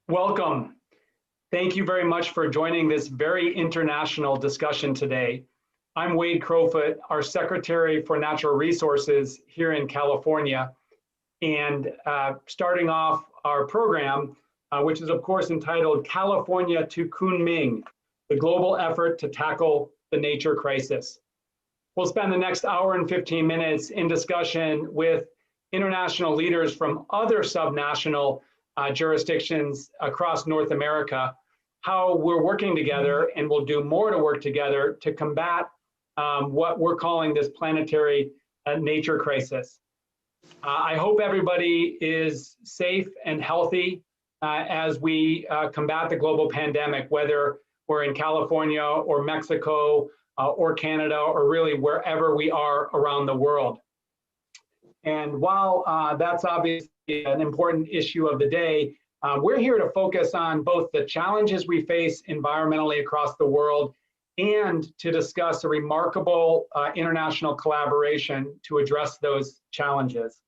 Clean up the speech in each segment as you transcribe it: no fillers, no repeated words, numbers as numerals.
Welcome. Thank you very much for joining this very international discussion today. I'm Wade Crowfoot, our Secretary for Natural Resources here in California, and starting off our program, which is of course entitled California to Kunming, the global effort to tackle the nature crisis. We'll spend the next hour and 15 minutes in discussion with international leaders from other subnational jurisdictions across North America, how we're working together, and we'll do more to work together to combat what we're calling this planetary nature crisis. I hope everybody is safe and healthy as we combat the global pandemic, whether we're in California or Mexico or Canada, or really wherever we are around the world. And while that's obviously an important issue of the day, we're here to focus on both the challenges we face environmentally across the world and to discuss a remarkable international collaboration to address those challenges.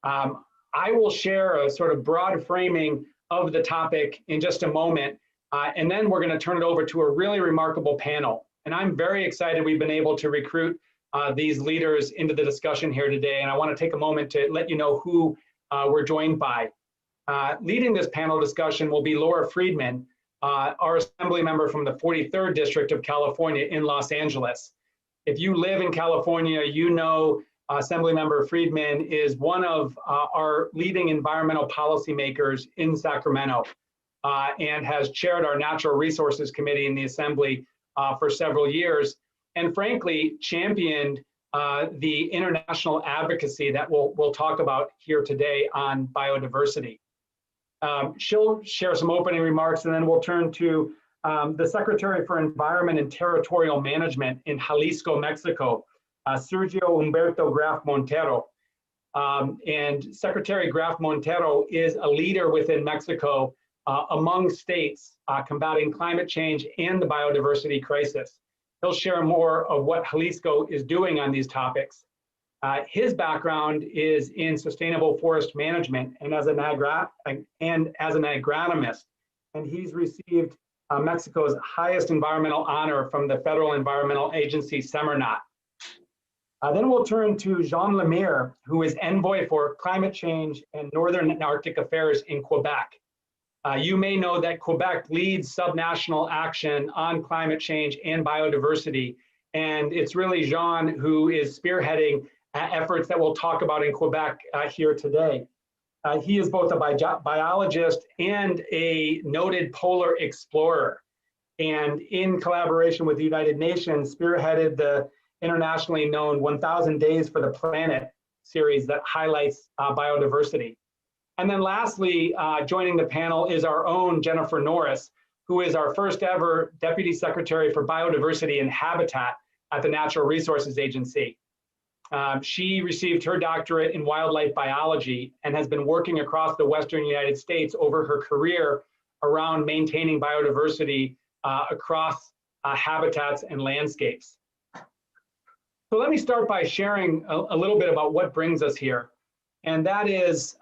I will share a sort of broad framing of the topic in just a moment, and then we're going to turn it over to a really remarkable panel. And I'm very excited we've been able to recruit these leaders into the discussion here today, and I want to take a moment to let you know who we're joined by. Leading this panel discussion will be Laura Friedman, our assembly member from the 43rd District of California in Los Angeles. If you live in California, you know Assemblymember Friedman is one of our leading environmental policymakers in Sacramento and has chaired our Natural Resources Committee in the Assembly for several years, and frankly championed the international advocacy that we'll talk about here today on biodiversity. She'll share some opening remarks, and then we'll turn to the Secretary for Environment and Territorial Management in Jalisco, Mexico, Sergio Humberto Graf Montero. And Secretary Graf Montero is a leader within Mexico among states combating climate change and the biodiversity crisis. He'll share more of what Jalisco is doing on these topics. His background is in sustainable forest management and as an agronomist, and he's received Mexico's highest environmental honor from the Federal Environmental Agency, SEMARNAT. Then we'll turn to Jean Lemire, who is envoy for climate change and Northern Arctic affairs in Quebec. You may know that Quebec leads subnational action on climate change and biodiversity, and it's really Jean who is spearheading efforts that we'll talk about in Quebec here today. He is both a biologist and a noted polar explorer, and in collaboration with the United Nations, spearheaded the internationally known 1,000 Days for the Planet series that highlights biodiversity. And then lastly, joining the panel is our own Jennifer Norris, who is our first ever Deputy Secretary for Biodiversity and Habitat at the Natural Resources Agency. She received her doctorate in wildlife biology and has been working across the Western United States over her career around maintaining biodiversity across habitats and landscapes. So let me start by sharing a little bit about what brings us here. And that is,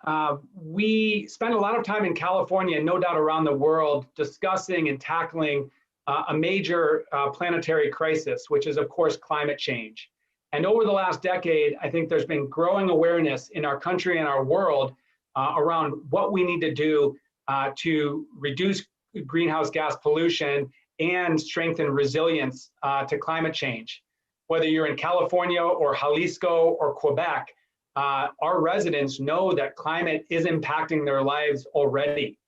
we spend a lot of time in California, and no doubt around the world, discussing and tackling a major planetary crisis, which is, of course, climate change. And over the last decade, I think there's been growing awareness in our country and our world around what we need to do to reduce greenhouse gas pollution and strengthen resilience to climate change. Whether you're in California or Jalisco or Quebec, our residents know that climate is impacting their lives already.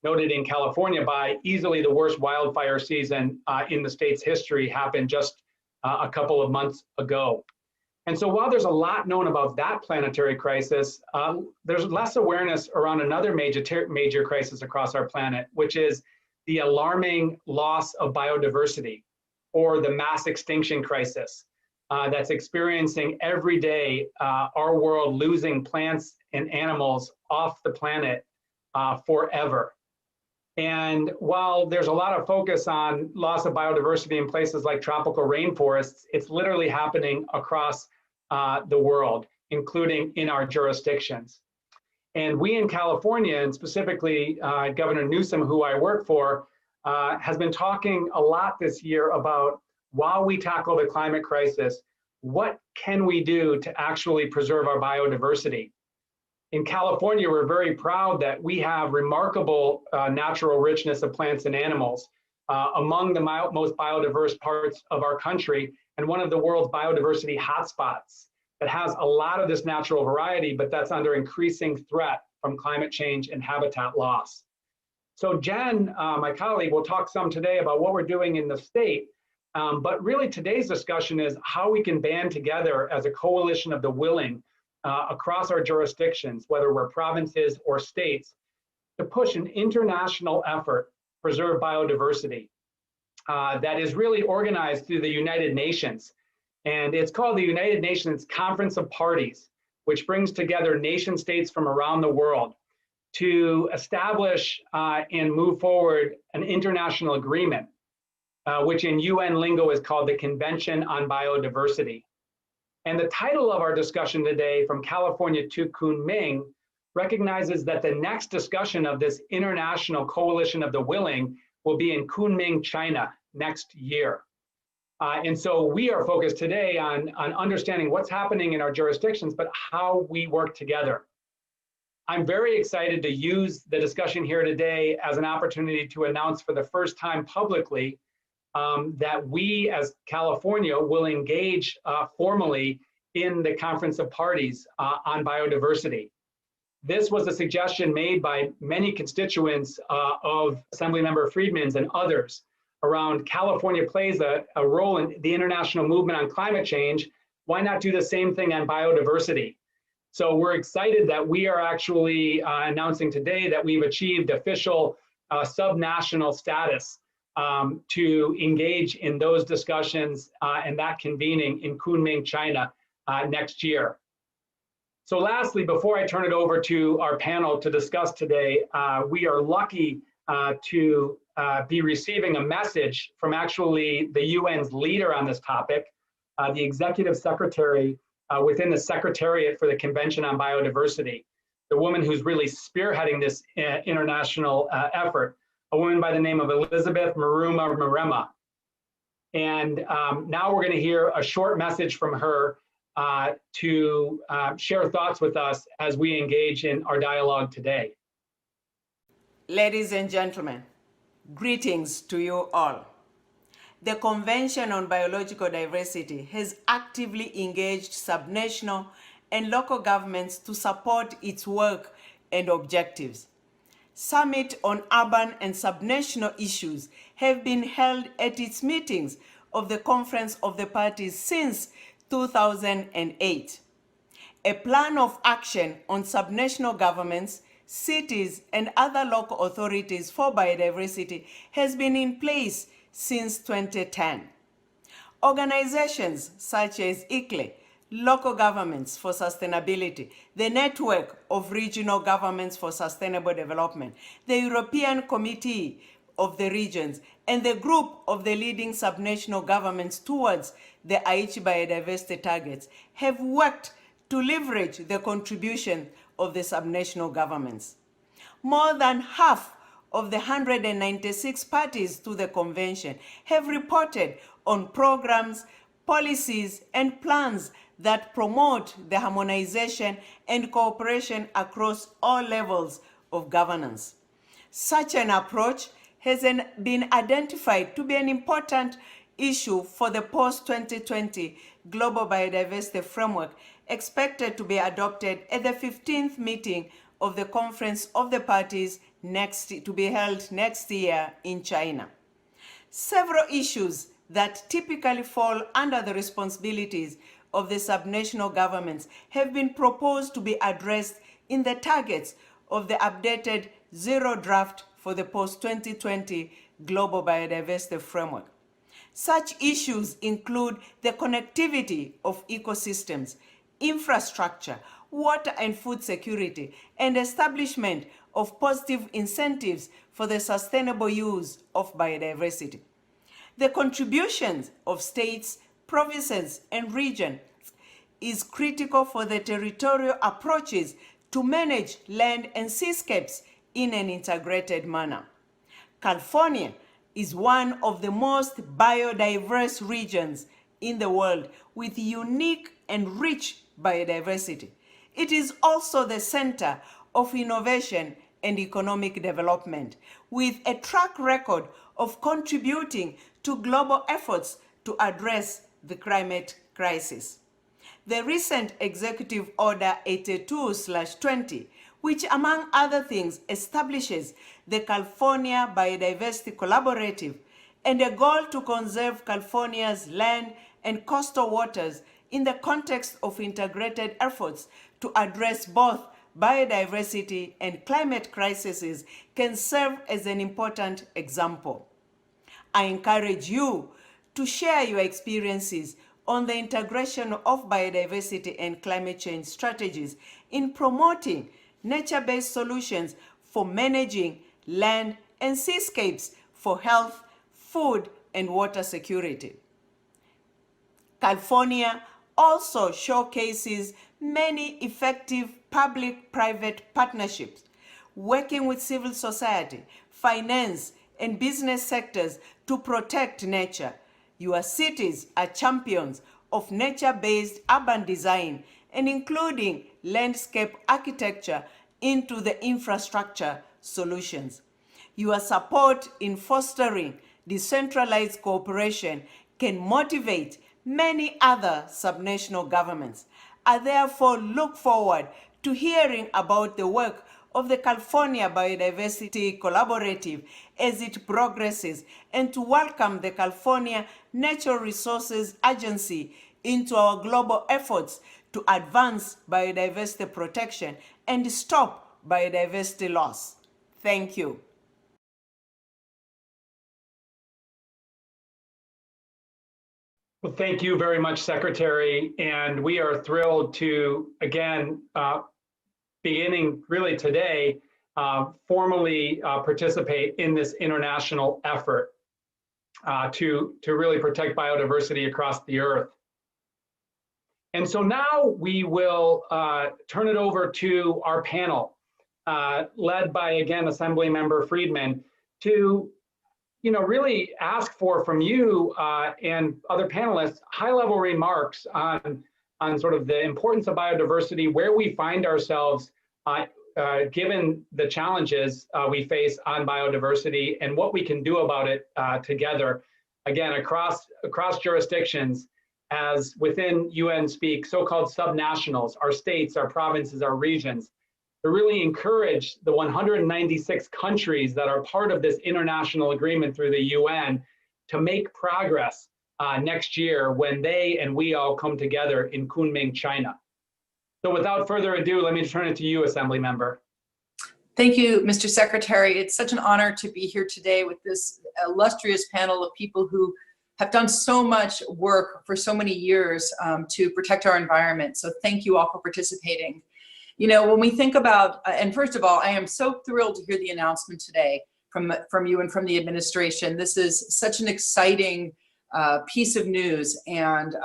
Noted in California by easily the worst wildfire season in the state's history happened just a couple of months ago. And so while there's a lot known about that planetary crisis, there's less awareness around another major crisis across our planet, which is the alarming loss of biodiversity, or the mass extinction crisis. That's experiencing every day our world losing plants and animals off the planet forever. And while there's a lot of focus on loss of biodiversity in places like tropical rainforests, it's literally happening across the world, including in our jurisdictions. And we in California, and specifically Governor Newsom, who I work for, has been talking a lot this year about, while we tackle the climate crisis, what can we do to actually preserve our biodiversity? In California, we're very proud that we have remarkable natural richness of plants and animals, among the most biodiverse parts of our country, and one of the world's biodiversity hotspots that has a lot of this natural variety, but that's under increasing threat from climate change and habitat loss. So Jen, my colleague, will talk some today about what we're doing in the state, but really today's discussion is how we can band together as a coalition of the willing across our jurisdictions, whether we're provinces or states, to push an international effort to preserve biodiversity that is really organized through the United Nations. And it's called the United Nations Conference of Parties, which brings together nation states from around the world to establish and move forward an international agreement, which in UN lingo is called the Convention on Biodiversity. And the title of our discussion today, From California to Kunming, recognizes that the next discussion of this international coalition of the willing will be in Kunming, China next year. And so we are focused today on understanding what's happening in our jurisdictions, but how we work together. I'm very excited to use the discussion here today as an opportunity to announce for the first time publicly that we as California will engage formally in the Conference of Parties on biodiversity. This was a suggestion made by many constituents of Assemblymember Friedman's and others around California plays a role in the international movement on climate change. Why not do the same thing on biodiversity? So we're excited that we are actually announcing today that we've achieved official subnational status to engage in those discussions and that convening in Kunming, China next year. So lastly, before I turn it over to our panel to discuss today, we are lucky to be receiving a message from actually the UN's leader on this topic, the executive secretary within the Secretariat for the Convention on Biodiversity, the woman who's really spearheading this international effort, a woman by the name of Elizabeth Maruma Marema. And now we're going to hear a short message from her to share thoughts with us as we engage in our dialogue today. Ladies and gentlemen, greetings to you all. The Convention on Biological Diversity has actively engaged subnational and local governments to support its work and objectives. Summits on urban and subnational issues have been held at its meetings of the Conference of the Parties since 2008. A plan of action on subnational governments, cities, and other local authorities for biodiversity has been in place since 2010. Organizations such as ICLE, Local Governments for Sustainability, the Network of Regional Governments for Sustainable Development, the European Committee of the Regions, and the Group of the Leading Subnational Governments towards the Aichi biodiversity targets have worked to leverage the contribution of the subnational governments. More than half of the 196 parties to the convention have reported on programs, policies, and plans that promote the harmonization and cooperation across all levels of governance. Such an approach has been identified to be an important issue for the post-2020 Global Biodiversity Framework, expected to be adopted at the 15th meeting of the Conference of the Parties to be held next year in China. Several issues that typically fall under the responsibilities of the subnational governments have been proposed to be addressed in the targets of the updated Zero Draft for the post-2020 Global Biodiversity Framework. Such issues include the connectivity of ecosystems, infrastructure, water and food security, and establishment of positive incentives for the sustainable use of biodiversity. The contributions of states, provinces, and regions is critical for the territorial approaches to manage land and seascapes in an integrated manner. California is one of the most biodiverse regions in the world with unique and rich biodiversity. It is also the center of innovation and economic development, with a track record of contributing to global efforts to address the climate crisis. The recent Executive Order 82/20, which among other things establishes the California Biodiversity Collaborative and a goal to conserve California's land and coastal waters in the context of integrated efforts to address both biodiversity and climate crises, can serve as an important example. I encourage you to share your experiences on the integration of biodiversity and climate change strategies in promoting nature-based solutions for managing land and seascapes for health, food, and water security. California also showcases many effective public-private partnerships, working with civil society, finance, and business sectors to protect nature. Your cities are champions of nature-based urban design and including landscape architecture into the infrastructure solutions. Your support in fostering decentralized cooperation can motivate many other subnational governments. I therefore look forward to hearing about the work of the California Biodiversity Collaborative as it progresses, and to welcome the California Natural Resources Agency into our global efforts to advance biodiversity protection and stop biodiversity loss. Thank you. Well, thank you very much, Secretary. And we are thrilled to, again, beginning really today, formally participate in this international effort to really protect biodiversity across the earth. And so now we will turn it over to our panel, led by, again, Assemblymember Friedman, to really ask for from you and other panelists high-level remarks on sort of the importance of biodiversity, where we find ourselves given the challenges we face on biodiversity, and what we can do about it together, again, across jurisdictions, as within UN speak, so-called subnationals, our states, our provinces, our regions, to really encourage the 196 countries that are part of this international agreement through the UN to make progress next year when they and we all come together in Kunming, China. So without further ado, let me turn it to you, Assembly Member. Thank you, Mr. Secretary. It's such an honor to be here today with this illustrious panel of people who have done so much work for so many years to protect our environment. So thank you all for participating. When we think about, and first of all, I am so thrilled to hear the announcement today from you and from the administration. This is such an exciting piece of news, and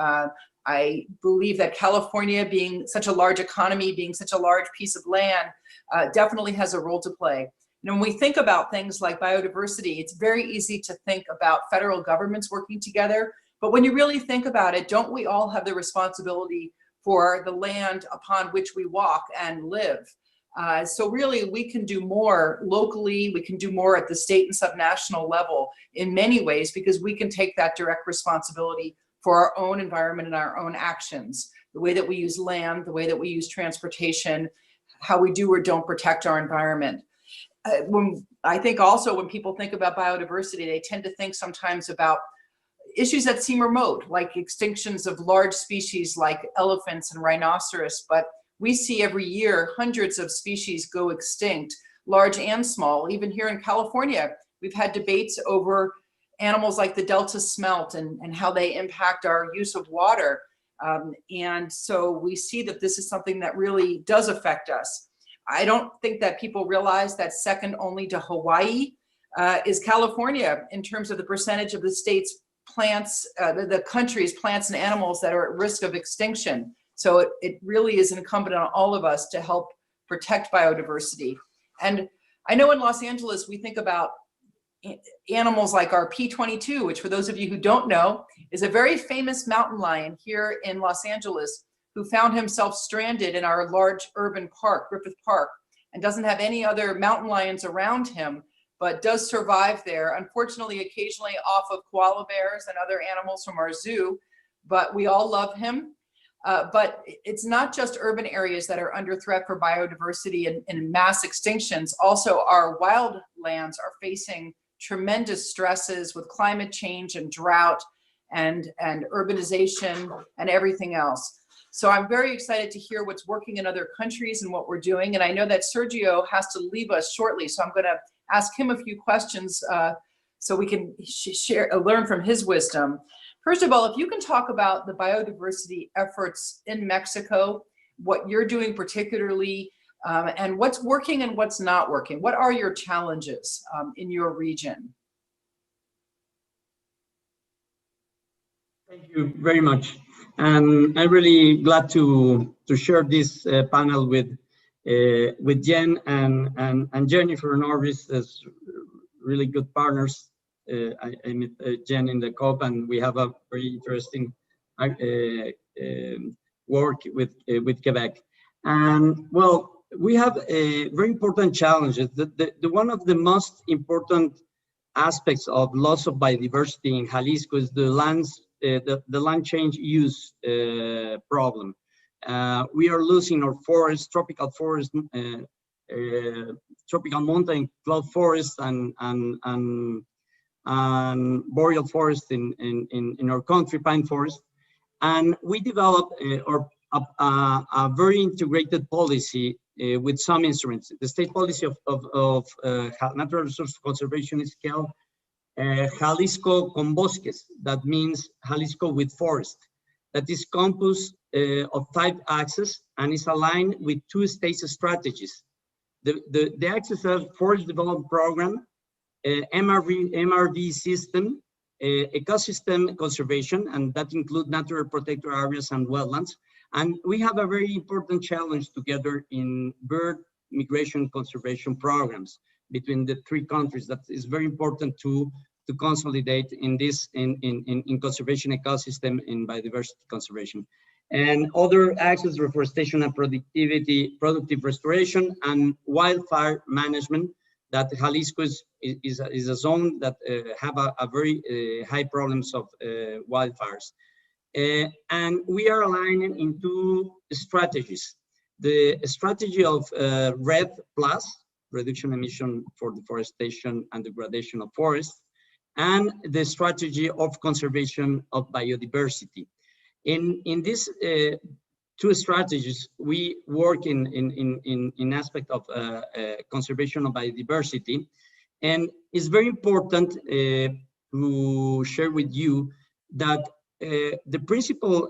I believe that California, being such a large economy, being such a large piece of land, definitely has a role to play. When we think about things like biodiversity, it's very easy to think about federal governments working together, but when you really think about it, don't we all have the responsibility for the land upon which we walk and live? So really, we can do more locally, we can do more at the state and subnational level in many ways, because we can take that direct responsibility for our own environment and our own actions, the way that we use land, the way that we use transportation, how we do or don't protect our environment. I think also when people think about biodiversity, they tend to think sometimes about issues that seem remote, like extinctions of large species like elephants and rhinoceros, but we see every year hundreds of species go extinct, large and small. Even here in California, we've had debates over animals like the Delta smelt and how they impact our use of water. And so we see that this is something that really does affect us. I don't think that people realize that second only to Hawaii is California in terms of the percentage of the state's plants, the country's plants and animals that are at risk of extinction. So it really is incumbent on all of us to help protect biodiversity. And I know in Los Angeles, we think about animals like our P22, which for those of you who don't know, is a very famous mountain lion here in Los Angeles who found himself stranded in our large urban park, Griffith Park, and doesn't have any other mountain lions around him, but does survive there. Unfortunately, occasionally off of koala bears and other animals from our zoo, but we all love him. But it's not just urban areas that are under threat for biodiversity and mass extinctions. Also, our wildlands are facing tremendous stresses with climate change and drought and urbanization and everything else. So I'm very excited to hear what's working in other countries and what we're doing. And I know that Sergio has to leave us shortly, so I'm going to ask him a few questions so we can learn from his wisdom. First of all, if you can talk about the biodiversity efforts in Mexico, what you're doing particularly, and what's working and what's not working. What are your challenges in your region? Thank you very much. And I'm really glad to share this panel with Jen and Jennifer Norris as really good partners. I met Jen in the COP, and we have a very interesting work with Quebec. And well, we have very important challenges. The one of the most important aspects of loss of biodiversity in Jalisco is the land change use problem. We are losing our forests, tropical forest, tropical mountain cloud forest, and boreal forest in our country, pine forest. And we developed a very integrated policy with some instruments. The state policy of natural resource conservation is called Jalisco con bosques. That means Jalisco with forest. That is composed of 5 axes and is aligned with 2 state strategies. The axes are Forest Development Program, MRV system, ecosystem conservation, and that includes natural protected areas and wetlands. And we have a very important challenge together in bird migration conservation programs between the 3 countries. That is very important to consolidate in this in conservation ecosystem in biodiversity conservation. And other axes, reforestation and productive restoration, and wildfire management. That Jalisco is a zone that have a very high problems of wildfires. And we are aligning in 2 strategies. The strategy of RED+, reduction emission for deforestation and degradation of forests, and the strategy of conservation of biodiversity. In these 2 strategies, we work in aspect of conservation of biodiversity, and it's very important to share with you that the principal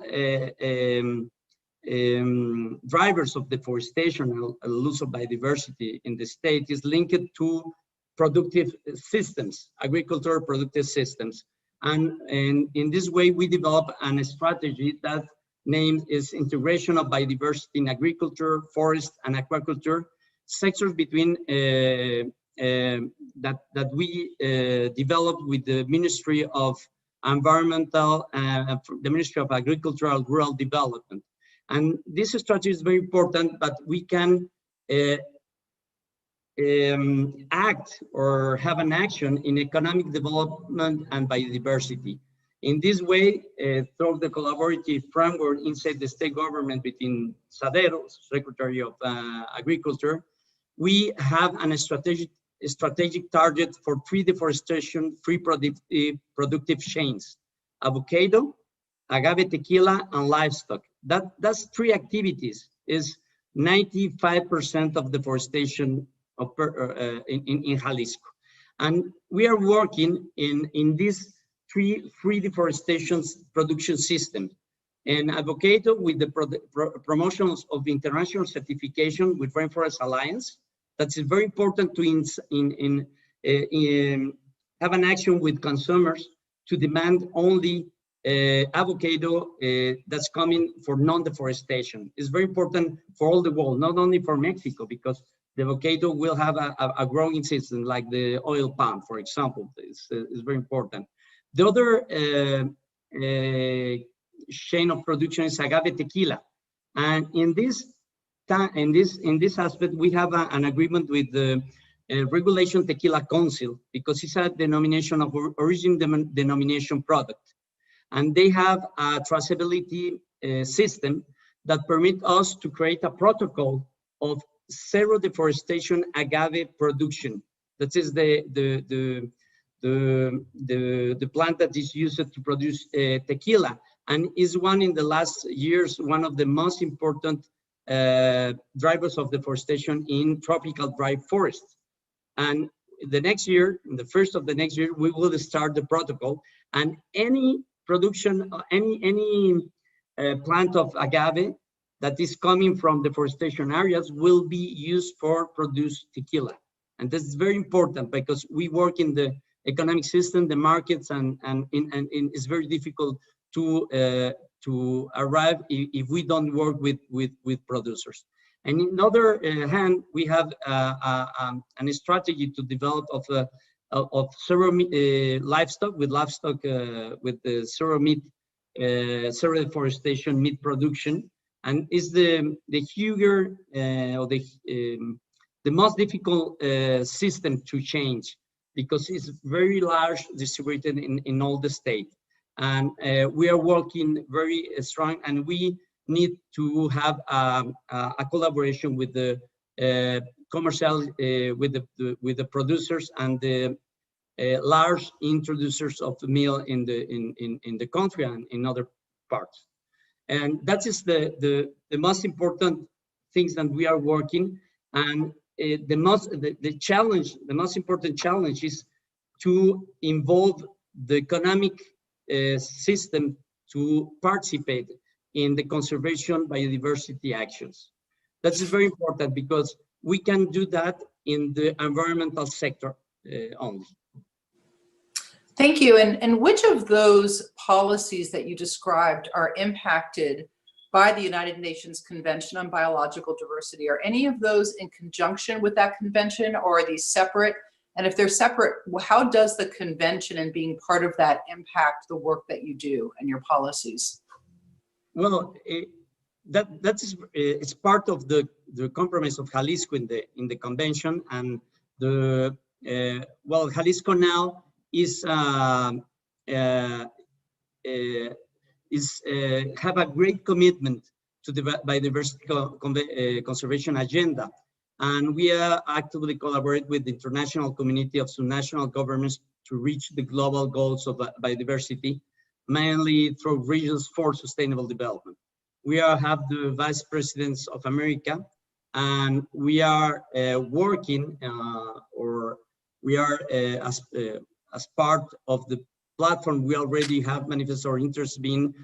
drivers of deforestation and loss of biodiversity in the state is linked to productive systems, agricultural productive systems. And in this way, we develop a strategy that name is integration of biodiversity in agriculture, forest, and aquaculture, sectors between that we developed with the Ministry of Environmental, the Ministry of Agricultural Rural Development. And this strategy is very important, but we can act or have an action in economic development and biodiversity. In this way, through the collaborative framework inside the state government between Sadero, Secretary of Agriculture, we have a strategic target for free deforestation, free productive chains: avocado, agave tequila, and livestock. That's 3 activities is 95% of deforestation in Jalisco. And we are working in this free deforestation production system. And avocado with the promotions of international certification with Rainforest Alliance. That's very important to have an action with consumers to demand only avocado that's coming for non-deforestation. It's very important for all the world, not only for Mexico, because the avocado will have a growing system like the oil palm, for example. It's very important. The other chain of production is agave tequila, and in this aspect, we have an agreement with the Regulation Tequila Council, because it's a denomination of origin denomination product. And they have a traceability system that permit us to create a protocol of zero deforestation agave production. That is the plant that is used to produce tequila, and is one in the last years, one of the most important drivers of deforestation in tropical dry forests. And the next year, in the first of the next year, we will start the protocol, and any production, any plant of agave that is coming from deforestation areas will be used for produce tequila. And this is very important because we work in the economic system, the markets, and it's very difficult to arrive if we don't work with producers. And in other hand, we have a strategy to develop of zero livestock with the zero meat, zero deforestation meat production, and is the huger or the most difficult system to change, because it's very large, distributed in all the state. And we are working very strong, and we need to have a collaboration with the commercial, with the producers and the large introducers of meal in the country and in other parts. And that is the most important things that we are working. And the most important challenge is to involve the economic system to participate in the conservation biodiversity actions. That's very important because we can do that in the environmental sector only. Thank you. And which of those policies that you described are impacted by the United Nations Convention on Biological Diversity? Are any of those in conjunction with that convention, or are these separate? And if they're separate, how does the convention and being part of that impact the work that you do and your policies? Well, it's part of the compromise of Jalisco in the convention, and Jalisco now is have a great commitment to the biodiversity conservation agenda, and we are actively collaborate with the international community of subnational governments to reach the global goals of biodiversity, mainly through regions for sustainable development. We have the Vice Presidents of America, and we are working, as part of the platform. We already have manifested our interest being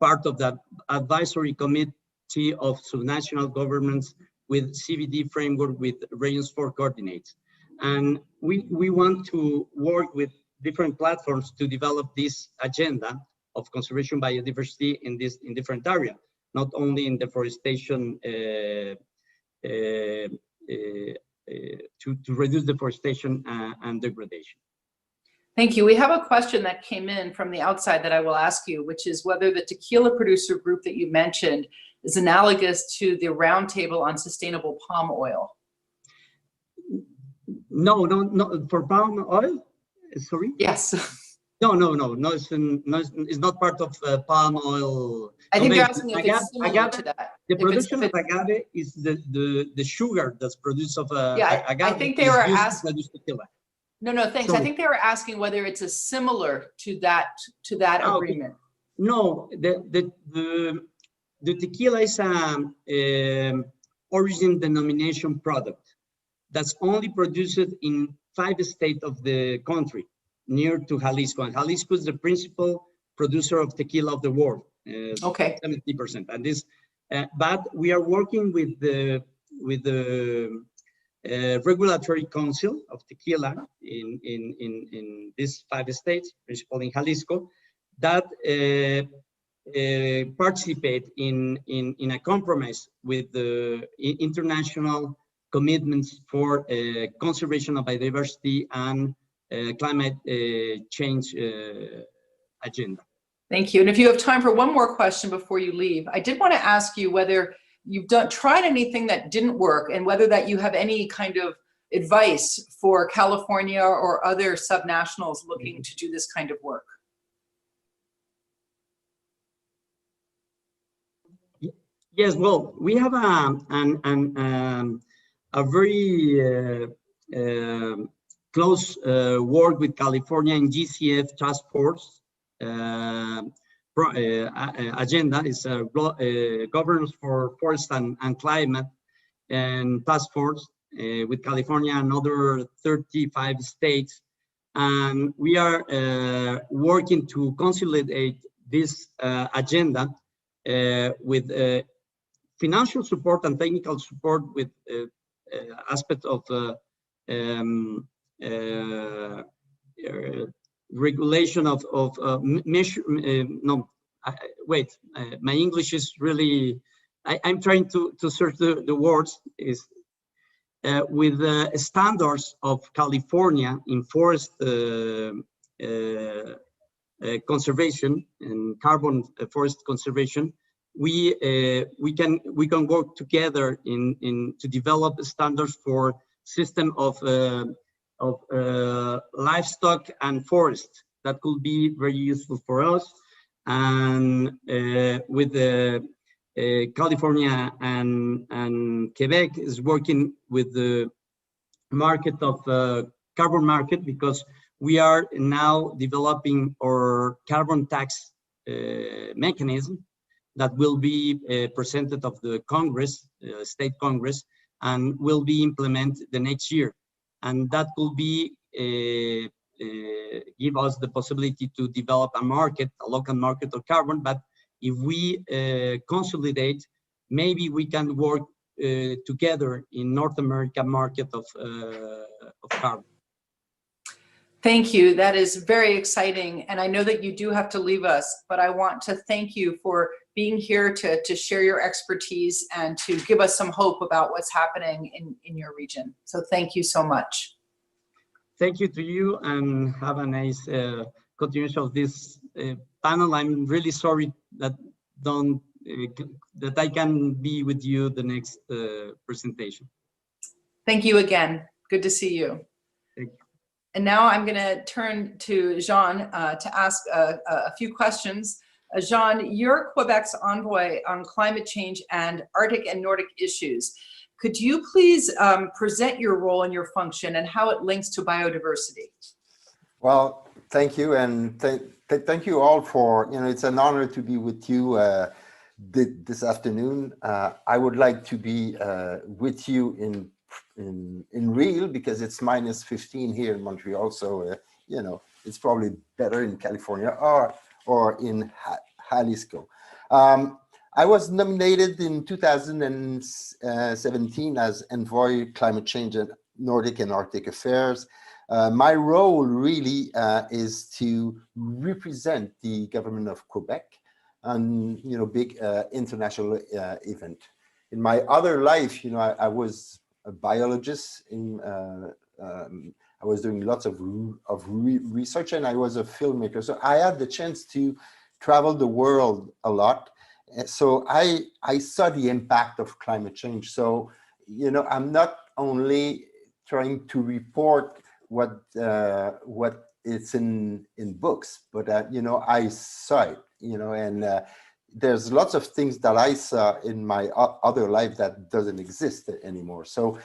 part of the advisory committee of subnational governments with CBD framework with regions for coordinates. And we want to work with different platforms to develop this agenda of conservation biodiversity in different areas, not only in deforestation to reduce deforestation and degradation. Thank you. We have a question that came in from the outside that I will ask you, which is whether the tequila producer group that you mentioned is analogous to the Roundtable on Sustainable Palm Oil. No, for palm oil? Sorry? Yes. No, it's not part of palm oil. I think you're asking if it's similar to that. The production of agave is the sugar that's produced of agave. I think they were asking. Tequila. No, thanks. Sorry. I think they were asking whether it's a similar to that agreement. No, the tequila is origin denomination product that's only produced in 5 states of the country near to Jalisco. And Jalisco is the principal producer of tequila of the world. Okay. 70%. And this, but we are working with the regulatory council of tequila in these 5 states, principally in Jalisco, that participate in a compromise with the international commitments for conservation of biodiversity and climate change agenda. Thank you. And if you have time for one more question before you leave, I did want to ask you whether you've tried anything that didn't work, and whether that you have any kind of advice for California or other subnationals looking to do this kind of work. Yes, well, we have a very close work with California and GCF task force agenda. Is governance for forest and climate and task force with California and other 35 states. And we are working to consolidate this agenda with financial support and technical support, with aspects of regulation of measure. My English is really, I'm trying to search the words, is with the standards of California in forest conservation and carbon forest conservation. We can work together to develop standards for system of livestock and forest that could be very useful for us. And with California and Quebec is working with the market of carbon market, because we are now developing our carbon tax mechanism that will be presented of the Congress, state Congress, and will be implemented the next year. And that will be give us the possibility to develop a market, a local market of carbon. But if we consolidate, maybe we can work together in North America market of carbon. Thank you. That is very exciting. And I know that you do have to leave us, but I want to thank you for being here to share your expertise and to give us some hope about what's happening in your region. So thank you so much. Thank you to you, and have a nice continuation of this panel. I'm really sorry that that I can be with you the next presentation. Thank you again. Good to see you. Thank you. And now I'm going to turn to Jean to ask a few questions. Jean, you're Quebec's envoy on climate change and Arctic and Nordic issues. Could you please present your role and your function and how it links to biodiversity? Well, thank you, and thank you all for, it's an honor to be with you this afternoon. I would like to be with you in real, because it's -15 here in Montreal, so it's probably better in California or in Jalisco. I was nominated in 2017 as Envoy Climate Change and Nordic and Arctic Affairs. My role really is to represent the government of Quebec on big international event. In my other life, I was a biologist. I was doing lots of research, and I was a filmmaker. So I had the chance to travel the world a lot. So I saw the impact of climate change. So, I'm not only trying to report what it's in books, but I saw it, and there's lots of things that I saw in my other life that doesn't exist anymore. So,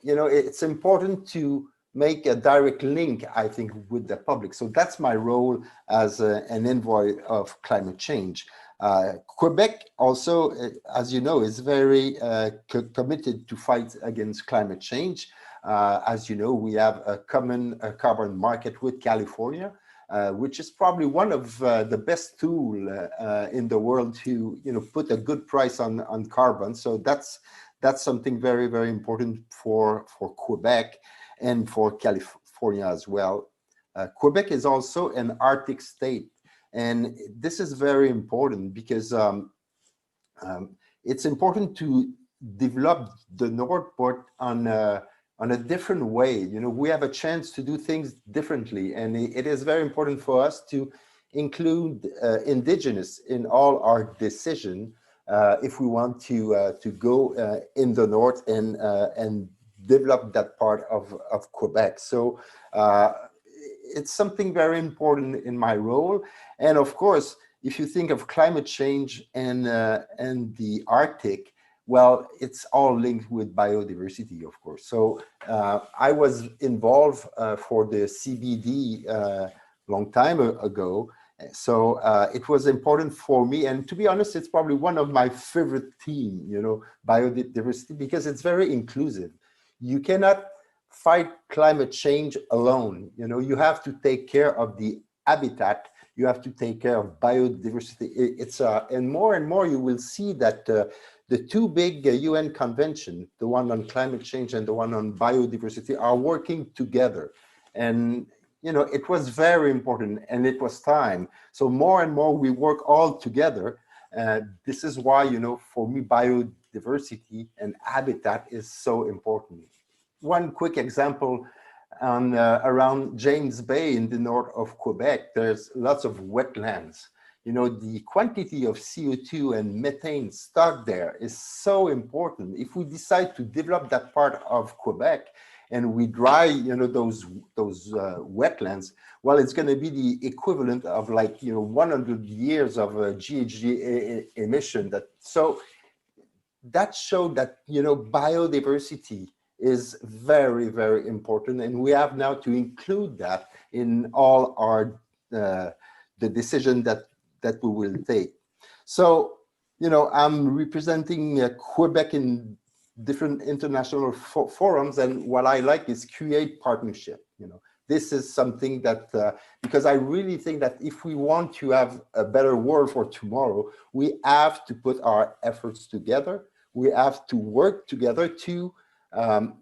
it's important to make a direct link, I think, with the public. So that's my role as an envoy of climate change. Quebec also, as you know, is very committed to fight against climate change. As you know, we have a common carbon market with California, which is probably one of the best tools in the world to put a good price on carbon. So that's something very, very important for Quebec and for California as well. Quebec is also an Arctic state. And this is very important because it's important to develop the North part on a different way. You know, we have a chance to do things differently, and it is very important for us to include indigenous in all our decision if we want to go in the North and develop that part of Quebec. So it's something very important in my role. And of course, if you think of climate change and the Arctic, well, it's all linked with biodiversity, of course. So I was involved for the CBD long time ago. So it was important for me. And to be honest, it's probably one of my favorite themes, you know, biodiversity, because it's very inclusive. You cannot fight climate change alone. You know, you have to take care of the habitat. You have to take care of biodiversity. It's and more you will see that the two big UN conventions, the one on climate change and the one on biodiversity, are working together. And you know, it was very important, and it was time. So more and more we work all together. This is why, you know, for me, biodiversity and habitat is so important. One quick example on around James Bay in the north of Quebec, there's lots of wetlands. You know, the quantity of CO2 and methane stored there is so important. If we decide to develop that part of Quebec and we dry, you know, those wetlands, well, it's going to be the equivalent of, like, you know, 100 years of GHG emission. So that showed that, you know, biodiversity is very, very important, and we have now to include that in all our the decision that we will take. So, you know, I'm representing Quebec in different international forums, and what I like is create partnership. You know, this is something that because I really think that if we want to have a better world for tomorrow, we have to put our efforts together. We have to work together to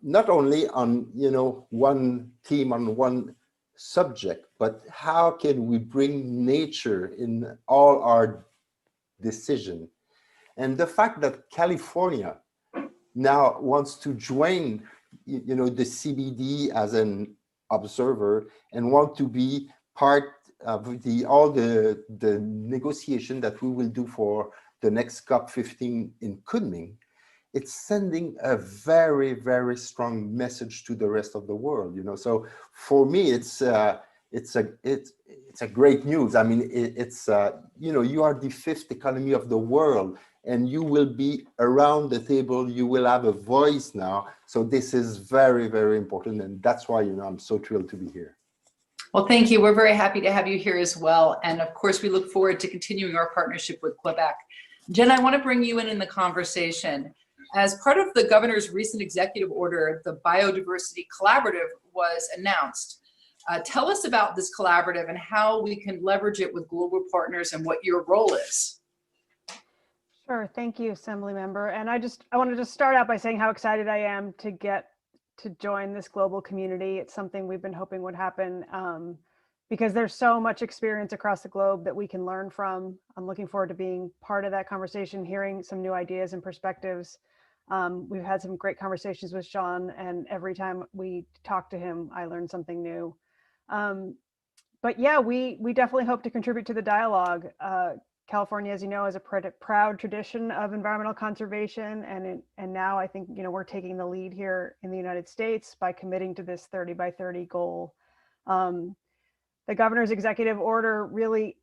not only on, you know, one team on one subject, but how can we bring nature in all our decision? And the fact that California now wants to join, you know, the CBD as an observer and want to be part of all the negotiation that we will do for the next COP15 in Kunming, it's sending a very, very strong message to the rest of the world, you know. So for me, it's a great news. I mean, it's you know, you are the fifth economy of the world, and you will be around the table. You will have a voice now. So this is very, very important, and that's why, you know, I'm so thrilled to be here. Well, thank you. We're very happy to have you here as well. And of course, we look forward to continuing our partnership with Quebec. Jen, I want to bring you in the conversation. As part of the governor's recent executive order, the Biodiversity Collaborative was announced. Tell us about this collaborative and how we can leverage it with global partners and what your role is. Sure, thank you, Assembly Member. And I wanted to start out by saying how excited I am to get to join this global community. It's something we've been hoping would happen because there's so much experience across the globe that we can learn from. I'm looking forward to being part of that conversation, hearing some new ideas and perspectives. We've had some great conversations with Sean, and every time we talk to him, I learn something new. But yeah, we definitely hope to contribute to the dialogue. California, as you know, has a proud tradition of environmental conservation, and now I think, you know, we're taking the lead here in the United States by committing to this 30 by 30 goal. The governor's executive order really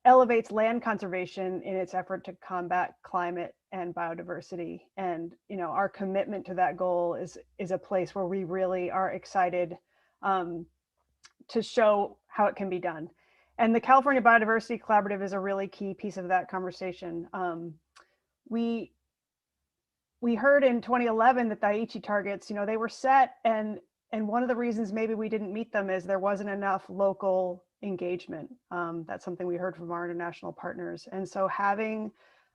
elevates land conservation in its effort to combat climate and biodiversity. And, you know, our commitment to that goal is a place where we really are excited to show how it can be done. And the California Biodiversity Collaborative is a really key piece of that conversation. We heard in 2011 that the Aichi targets, you know, they were set, and one of the reasons maybe we didn't meet them is there wasn't enough local engagement. That's something we heard from our international partners. And so having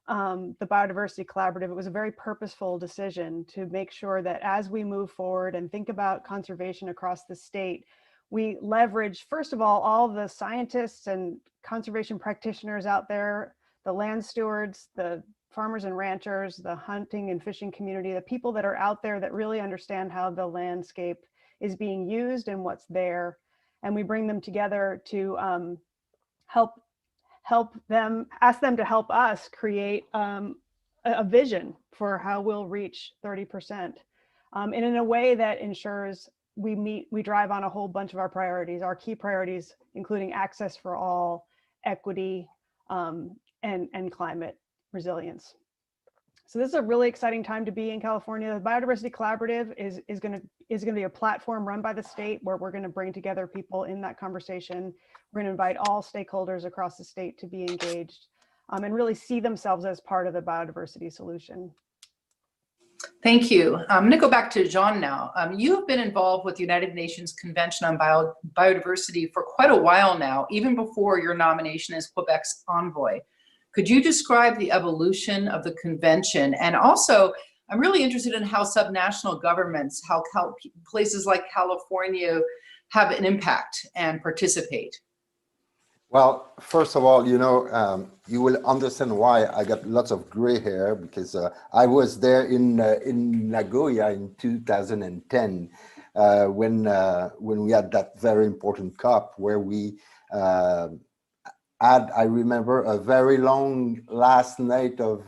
the Biodiversity Collaborative, it was a very purposeful decision to make sure that as we move forward and think about conservation across the state, we leverage, first of all the scientists and conservation practitioners out there, the land stewards, the farmers and ranchers, the hunting and fishing community, the people that are out there that really understand how the landscape is being used and what's there. And we bring them together to help them, ask them to help us create a vision for how we'll reach 30%. And in a way that ensures we drive on a whole bunch of our priorities, our key priorities, including access for all, equity, and climate resilience. So this is a really exciting time to be in California. The Biodiversity Collaborative is going to be a platform run by the state where we're going to bring together people in that conversation. We're going to invite all stakeholders across the state to be engaged and really see themselves as part of the biodiversity solution. Thank you. I'm going to go back to Jean now. You have been involved with the United Nations Convention on Biodiversity for quite a while now, even before your nomination as Quebec's envoy. Could you describe the evolution of the convention? And also, I'm really interested in how subnational governments, how places like California have an impact and participate. Well, first of all, you will understand why I got lots of gray hair, because I was there in Nagoya in 2010 when we had that very important COP where we I remember a very long last night of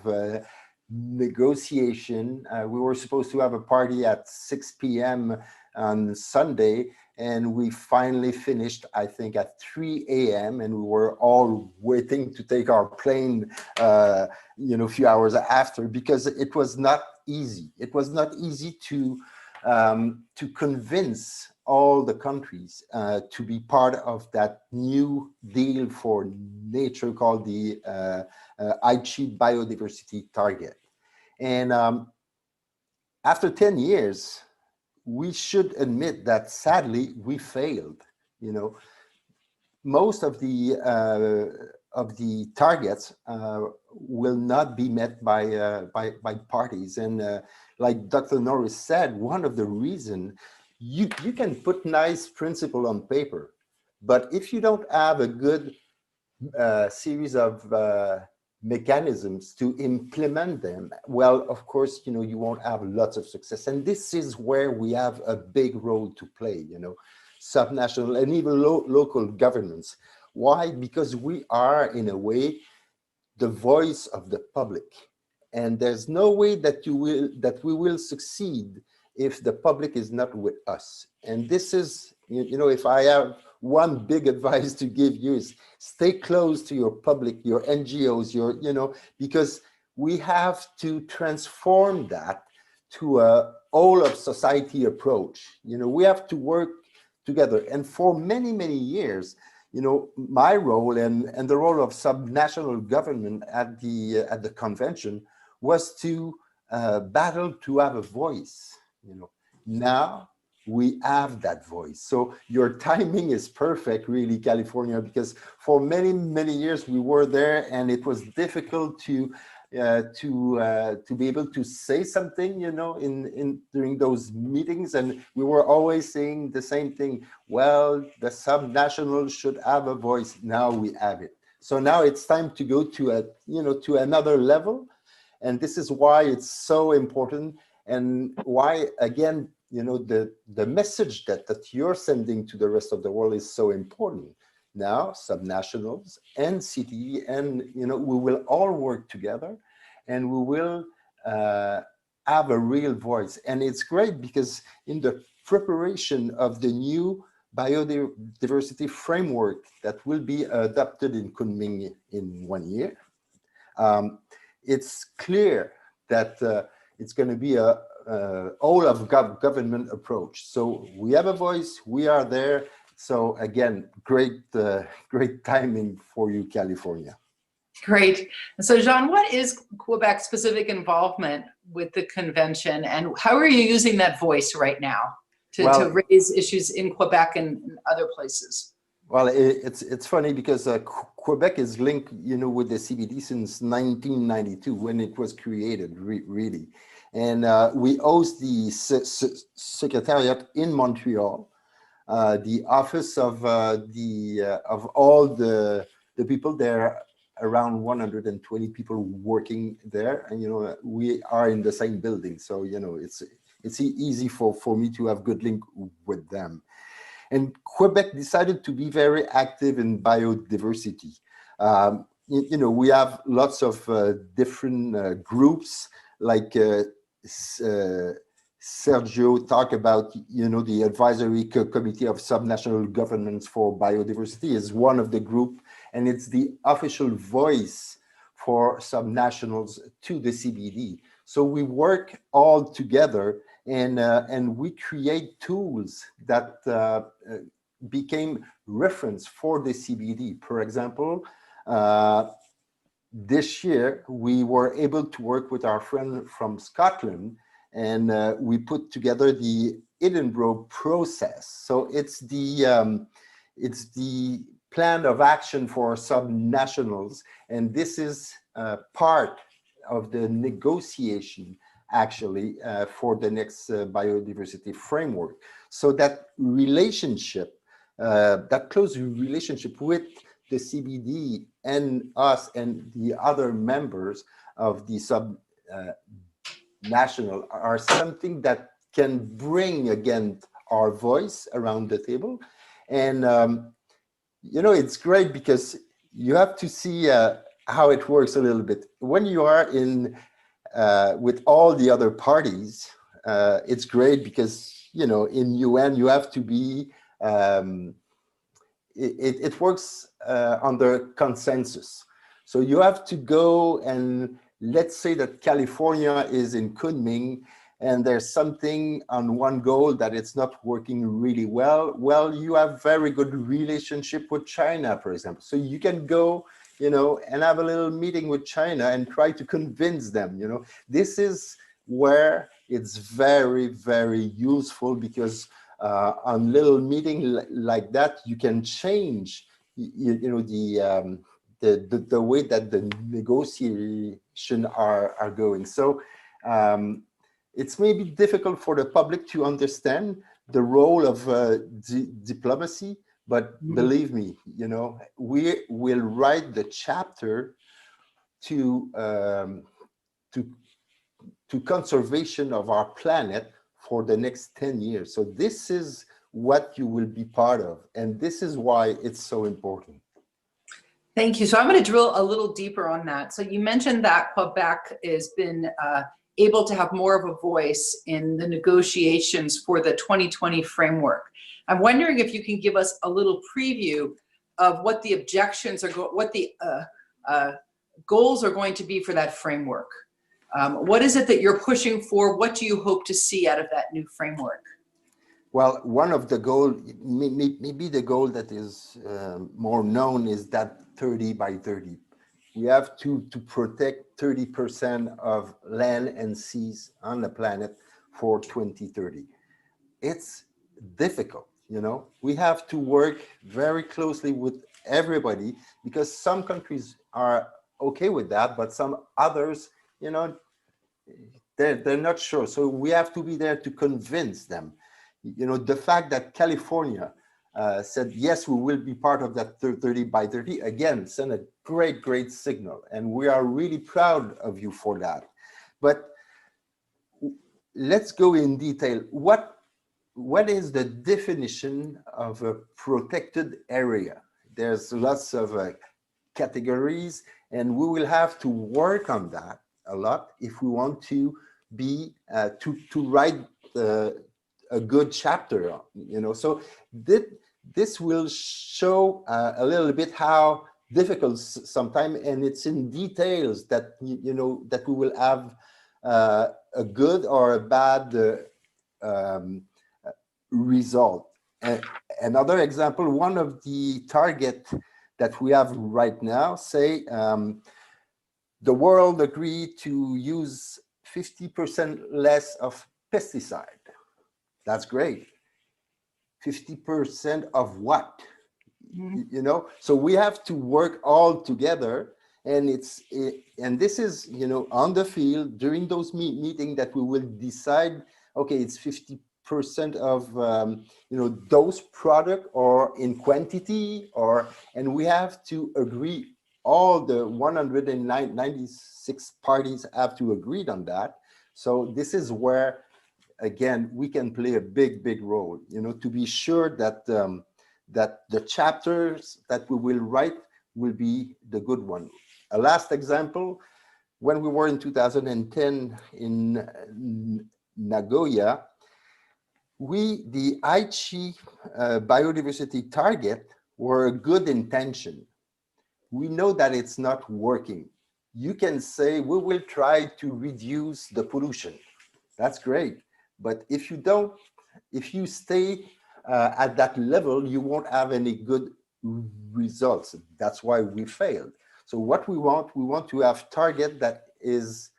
negotiation. We were supposed to have a party at 6 p.m. on Sunday, and we finally finished, I think, at 3 a.m. and we were all waiting to take our plane, a few hours after, because it was not easy. It was not easy to convince all the countries to be part of that new deal for nature called the Aichi biodiversity target. And after 10 years, we should admit that sadly we failed. Most of the targets will not be met by parties, and like Dr. Norris said, one of the reasons you can put nice principle on paper, but if you don't have a good series of mechanisms to implement them, well, of course, you won't have lots of success. And this is where we have a big role to play, subnational and even local governments. Why? Because we are, in a way, the voice of the public. And there's no way that we will succeed if the public is not with us. And this is, if I have one big advice to give you, is stay close to your public, your NGOs, because we have to transform that to a whole of society approach. We have to work together. And for many, many years, my role and the role of subnational government at the convention was to battle to have a voice. Now we have that voice. So your timing is perfect, really, California, because for many, many years we were there, and it was difficult to be able to say something, during those meetings, and we were always saying the same thing. Well, the subnationals should have a voice. Now we have it. So now it's time to go to another level, and this is why it's so important, and why, again, the message that you're sending to the rest of the world is so important. Now, subnationals and city, and we will all work together, and we will have a real voice. And it's great because in the preparation of the new biodiversity framework that will be adopted in Kunming in 1 year, it's clear that it's going to be a all of government approach. So we have a voice, we are there. So again, great timing for you, California. Great. So Jean, what is Quebec's specific involvement with the convention, and how are you using that voice right now to raise issues in Quebec and other places? Well, it's funny because Quebec is linked, with the CBD since 1992 when it was created, really. And we host the secretariat in Montreal. the office of all the people there, around 120 people working there, and we are in the same building, so it's easy for me to have good link with them. And Quebec decided to be very active in biodiversity. We have lots of different groups, like Sergio talked about, the advisory committee of subnational governments for biodiversity is one of the group, and it's the official voice for subnationals to the CBD. So we work all together, and we create tools that became reference for the CBD. For example, this year we were able to work with our friend from Scotland, and we put together the Edinburgh process. So it's the plan of action for subnationals, and this is part of the negotiation actually for the next biodiversity framework. So that relationship, that close relationship with the CBD and us and the other members of the subnational are something that can bring again our voice around the table. And it's great because you have to see how it works a little bit. When you are in with all the other parties, it's great because in UN you have to be it works under consensus. So you have to go, and let's say that California is in Kunming and there's something on one goal that it's not working really well. Well, you have very good relationship with China, for example. So you can go, and have a little meeting with China and try to convince them, This is where it's very, very useful, because on little meeting like that, you can change, the way that the negotiation are going. So it's maybe difficult for the public to understand the role of diplomacy, but believe me, we will write the chapter to conservation of our planet for the next 10 years. So this is what you will be part of, and this is why it's so important. Thank you. So I'm going to drill a little deeper on that. So you mentioned that Quebec has been able to have more of a voice in the negotiations for the 2020 framework. I'm wondering if you can give us a little preview of what the objections are, what the goals are going to be for that framework. What is it that you're pushing for? What do you hope to see out of that new framework? Well, one of the goals, maybe the goal that is more known, is that 30 by 30. We have to protect 30% of land and seas on the planet for 2030. It's difficult, We have to work very closely with everybody, because some countries are okay with that, but some others, they're not sure. So we have to be there to convince them. The fact that California said, yes, we will be part of that 30 by 30, again, send a great signal. And we are really proud of you for that. But let's go in detail. What is the definition of a protected area? There's lots of categories, and we will have to work on that a lot if we want to be to write a good chapter, So this will show a little bit how difficult sometimes, and it's in details that that we will have a good or a bad result. Another example, one of the target that we have right now, say the world agreed to use 50% less of pesticide. That's great. 50% of what? So we have to work all together, and this is on the field during those meetings that we will decide. Okay, it's 50% percent of those product or in quantity, and we have to agree. All the 196 parties have to agree on that. So this is where, again, we can play a big role, to be sure that that the chapters that we will write will be the good one. A last example, when we were in 2010 in Nagoya, the Aichi biodiversity target were a good intention. We know that it's not working. You can say, we will try to reduce the pollution. That's great. But if you stay at that level, you won't have any good results. That's why we failed. So what we want to have target that is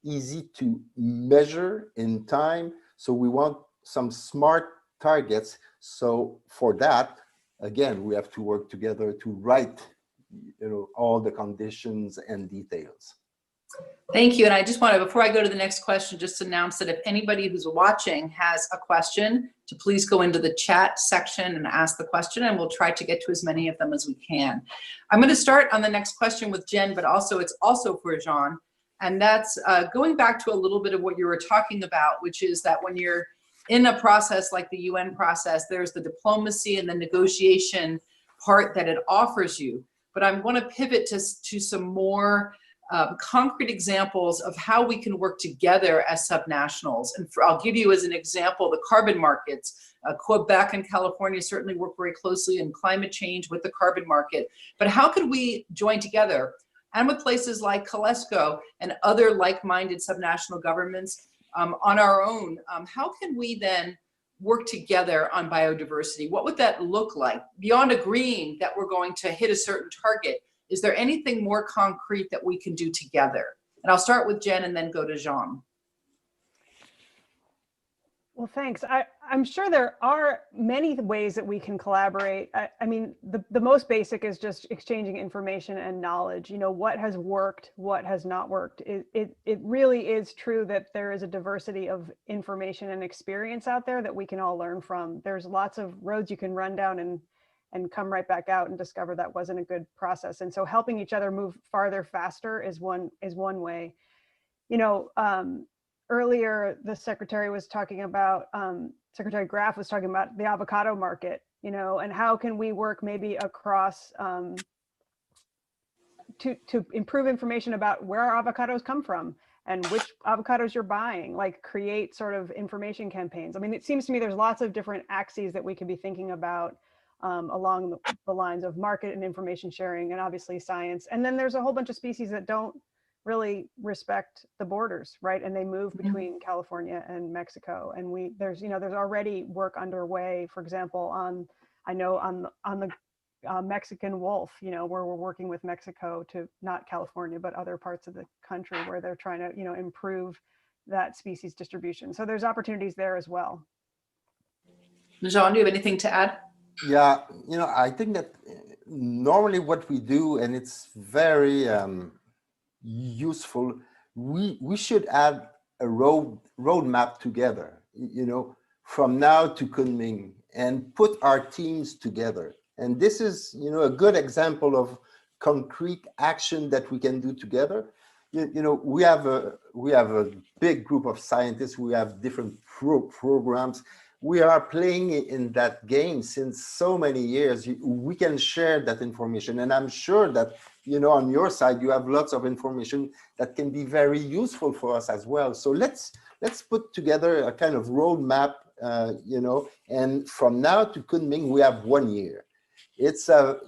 easy to measure in time. So we want some smart targets. So for that, again, we have to work together to write all the conditions and details. Thank you. And I just want to, before I go to the next question, just announce that if anybody who's watching has a question, to please go into the chat section and ask the question, and we'll try to get to as many of them as we can. I'm going to start on the next question with Jen, but also it's also for Jean. And that's going back to a little bit of what you were talking about, which is that when you're in a process like the UN process, there's the diplomacy and the negotiation part that it offers you. But I want to pivot to some more concrete examples of how we can work together as subnationals. And I'll give you as an example, the carbon markets. Quebec and California certainly work very closely in climate change with the carbon market. But how could we join together? And with places like Coleco and other like-minded subnational governments on our own, how can we then work together on biodiversity? What would that look like? Beyond agreeing that we're going to hit a certain target, is there anything more concrete that we can do together? And I'll start with Jen and then go to Jean. Well, thanks. I'm sure there are many ways that we can collaborate. I mean, the most basic is just exchanging information and knowledge. What has worked, what has not worked. It really is true that there is a diversity of information and experience out there that we can all learn from. There's lots of roads you can run down and come right back out and discover that wasn't a good process. And so helping each other move farther faster is one way. Earlier, the secretary was talking about, Secretary Graf was talking about the avocado market, and how can we work maybe across to improve information about where our avocados come from and which avocados you're buying, like create sort of information campaigns. I mean, it seems to me there's lots of different axes that we could be thinking about along the lines of market and information sharing, and obviously science. And then there's a whole bunch of species that don't really respect the borders, right? And they move between California and Mexico. And there's already work underway, for example, on the Mexican wolf, where we're working with Mexico to, not California, but other parts of the country where they're trying to, improve that species distribution. So there's opportunities there as well. Jean, do you have anything to add? Yeah, I think that normally what we do, and it's very useful, we should add a roadmap together, from now to Kunming, and put our teams together. And this is, a good example of concrete action that we can do together. We have a big group of scientists. We have different programs. We are playing in that game since so many years. We can share that information, and I'm sure that on your side you have lots of information that can be very useful for us as well. So let's put together a kind of roadmap, and from now to Kunming we have 1 year. It's a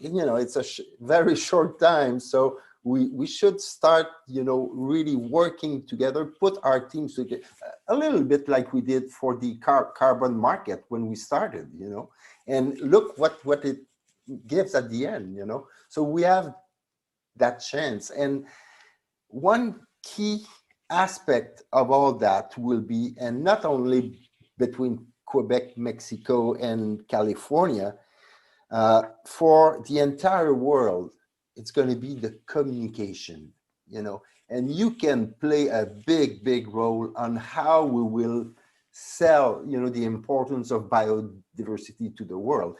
very short time, so we should start really working together, put our teams together, a little bit like we did for the carbon market when we started, and look what it gives at the end. So we have that chance. And one key aspect of all that will be, and not only between Quebec, Mexico, and California, for the entire world, it's going to be the communication, and you can play a big role on how we will sell, the importance of biodiversity to the world.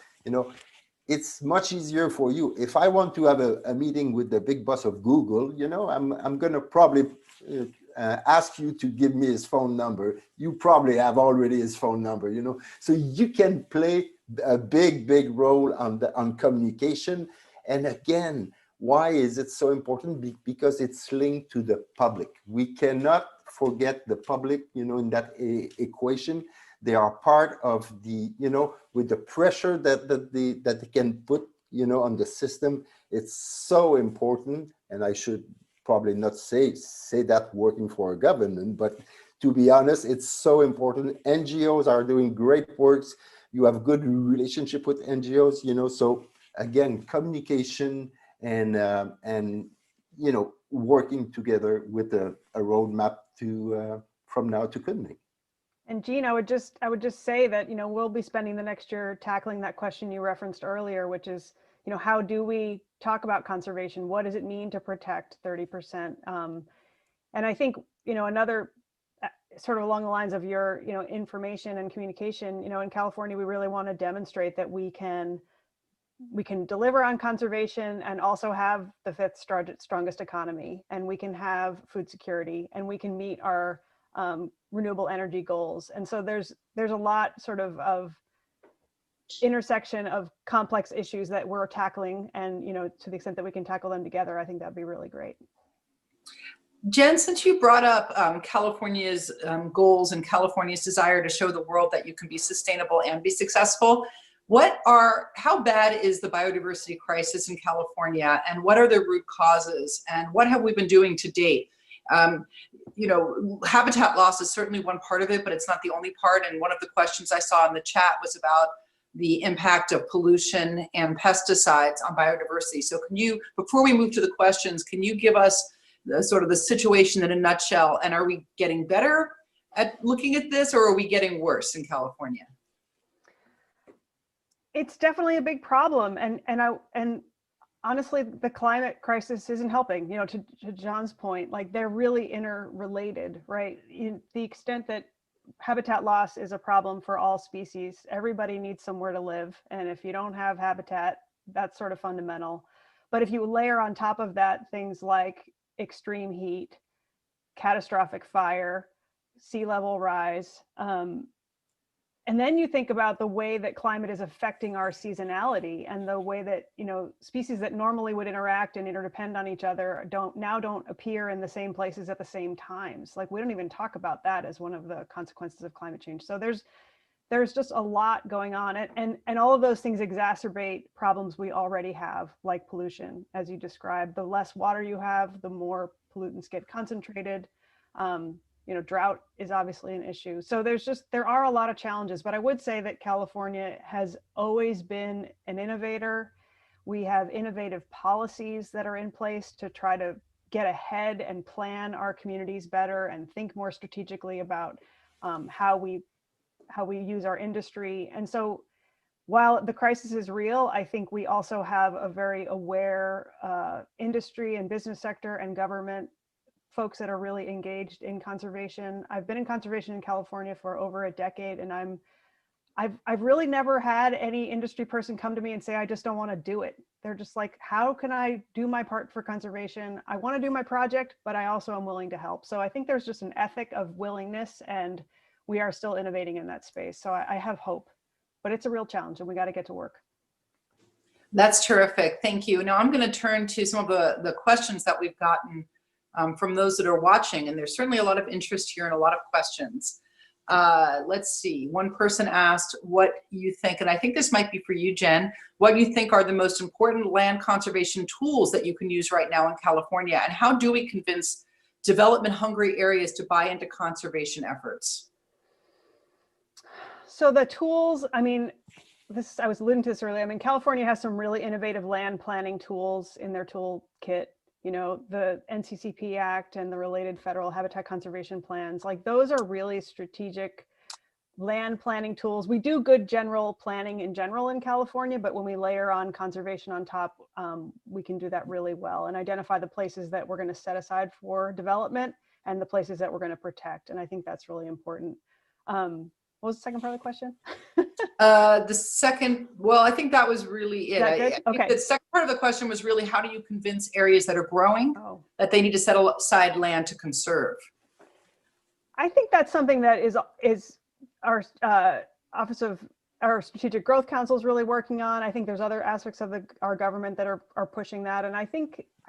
It's much easier for you. If I want to have a meeting with the big boss of Google, I'm going to probably ask you to give me his phone number. You probably have already his phone number, so you can play a big role on communication. And again, why is it so important? Because it's linked to the public. We cannot forget the public, in that equation. They are part of the, with the pressure that they can put, on the system. It's so important. And I should probably not say that working for a government, but to be honest, it's so important. NGOs are doing great works. You have good relationship with NGOs, so again, communication and working together with a roadmap to from now to Kunming. And Jean, I would just say that, we'll be spending the next year tackling that question you referenced earlier, which is, how do we talk about conservation? What does it mean to protect 30%? And I think, another sort of along the lines of your, information and communication, in California, we really want to demonstrate that we can deliver on conservation and also have the fifth strongest economy, and we can have food security, and we can meet our renewable energy goals. And so there's a lot sort of intersection of complex issues that we're tackling, and to the extent that we can tackle them together, I think that'd be really great. Jen, since you brought up California's goals and California's desire to show the world that you can be sustainable and be successful, how bad is the biodiversity crisis in California, and what are the root causes, and what have we been doing to date? Habitat loss is certainly one part of it, but it's not the only part. And one of the questions I saw in the chat was about the impact of pollution and pesticides on biodiversity. So before we move to the questions, can you give us sort of the situation in a nutshell? And are we getting better at looking at this, or are we getting worse in California? It's definitely a big problem, and honestly, the climate crisis isn't helping. To John's point, like, they're really interrelated, right? The extent that habitat loss is a problem for all species. Everybody needs somewhere to live, and if you don't have habitat, that's sort of fundamental. But if you layer on top of that things like extreme heat, catastrophic fire, sea level rise, and then you think about the way that climate is affecting our seasonality, and the way that, species that normally would interact and interdepend on each other don't appear in the same places at the same times. Like, we don't even talk about that as one of the consequences of climate change. So there's just a lot going on, and all of those things exacerbate problems we already have, like pollution, as you described. The less water you have, the more pollutants get concentrated. Drought is obviously an issue. So there are a lot of challenges, but I would say that California has always been an innovator. We have innovative policies that are in place to try to get ahead and plan our communities better and think more strategically about how we use our industry. And so while the crisis is real, I think we also have a very aware industry and business sector and government folks that are really engaged in conservation. I've been in conservation in California for over a decade, and I've really never had any industry person come to me and say, I just don't want to do it. They're just like, how can I do my part for conservation? I want to do my project, but I also am willing to help. So I think there's just an ethic of willingness, and we are still innovating in that space. So I have hope, but it's a real challenge, and we got to get to work. That's terrific. Thank you. Now I'm going to turn to some of the questions that we've gotten from those that are watching, and there's certainly a lot of interest here and a lot of questions. Let's see, one person asked what you think, and I think this might be for you, Jen, what you think are the most important land conservation tools that you can use right now in California, and how do we convince development hungry areas to buy into conservation efforts? So the tools, I was alluding to this earlier. California has some really innovative land planning tools in their toolkit. The NCCP Act and the related federal habitat conservation plans, like, those are really strategic land planning tools. We do good general planning in general in California, but when we layer on conservation on top, we can do that really well and identify the places that we're going to set aside for development and the places that we're going to protect. And I think that's really important. What was the second part of the question? The second, well, I think that was really it. Is that I good? think Okay. the second part of the question was really, how do you convince areas that are growing Oh. that they need to set aside land to conserve? I think that's something that is our Office of our Strategic Growth Council is really working on. I think there's other aspects of our government that are pushing that. And I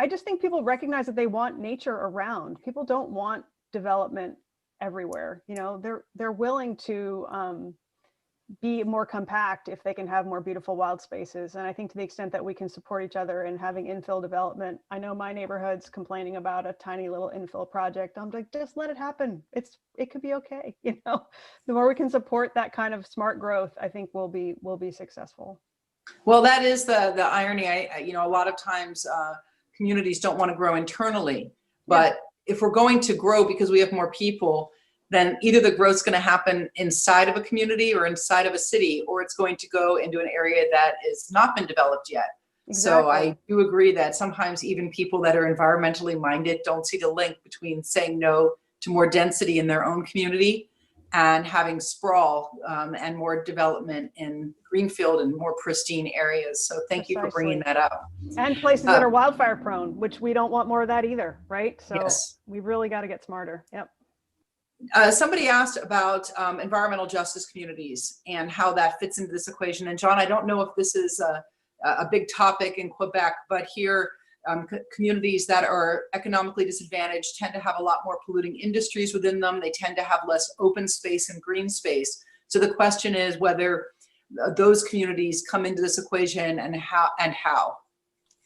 just think people recognize that they want nature around. People don't want development everywhere. You know, they're willing to be more compact if they can have more beautiful wild spaces. And I think to the extent that we can support each other in having infill development, I know my neighborhood's complaining about a tiny little infill project. I'm like, just let it happen. It could be okay. You know, the more we can support that kind of smart growth, I think we'll be successful. Well, that is the irony. You know, a lot of times communities don't want to grow internally, but if we're going to grow because we have more people, then either the growth's going to happen inside of a community or inside of a city, or it's going to go into an area that has not been developed yet. Exactly. So I do agree that sometimes even people that are environmentally minded don't see the link between saying no to more density in their own community and having sprawl and more development in greenfield and more pristine areas. So thank you for bringing that up. And places that are wildfire prone, which we don't want more of that either, right? So yes. We've really got to get smarter. Yep. Somebody asked about environmental justice communities and how that fits into this equation. And John, I don't know if this is a big topic in Quebec, but here communities that are economically disadvantaged tend to have a lot more polluting industries within them. They tend to have less open space and green space. So the question is whether those communities come into this equation and how.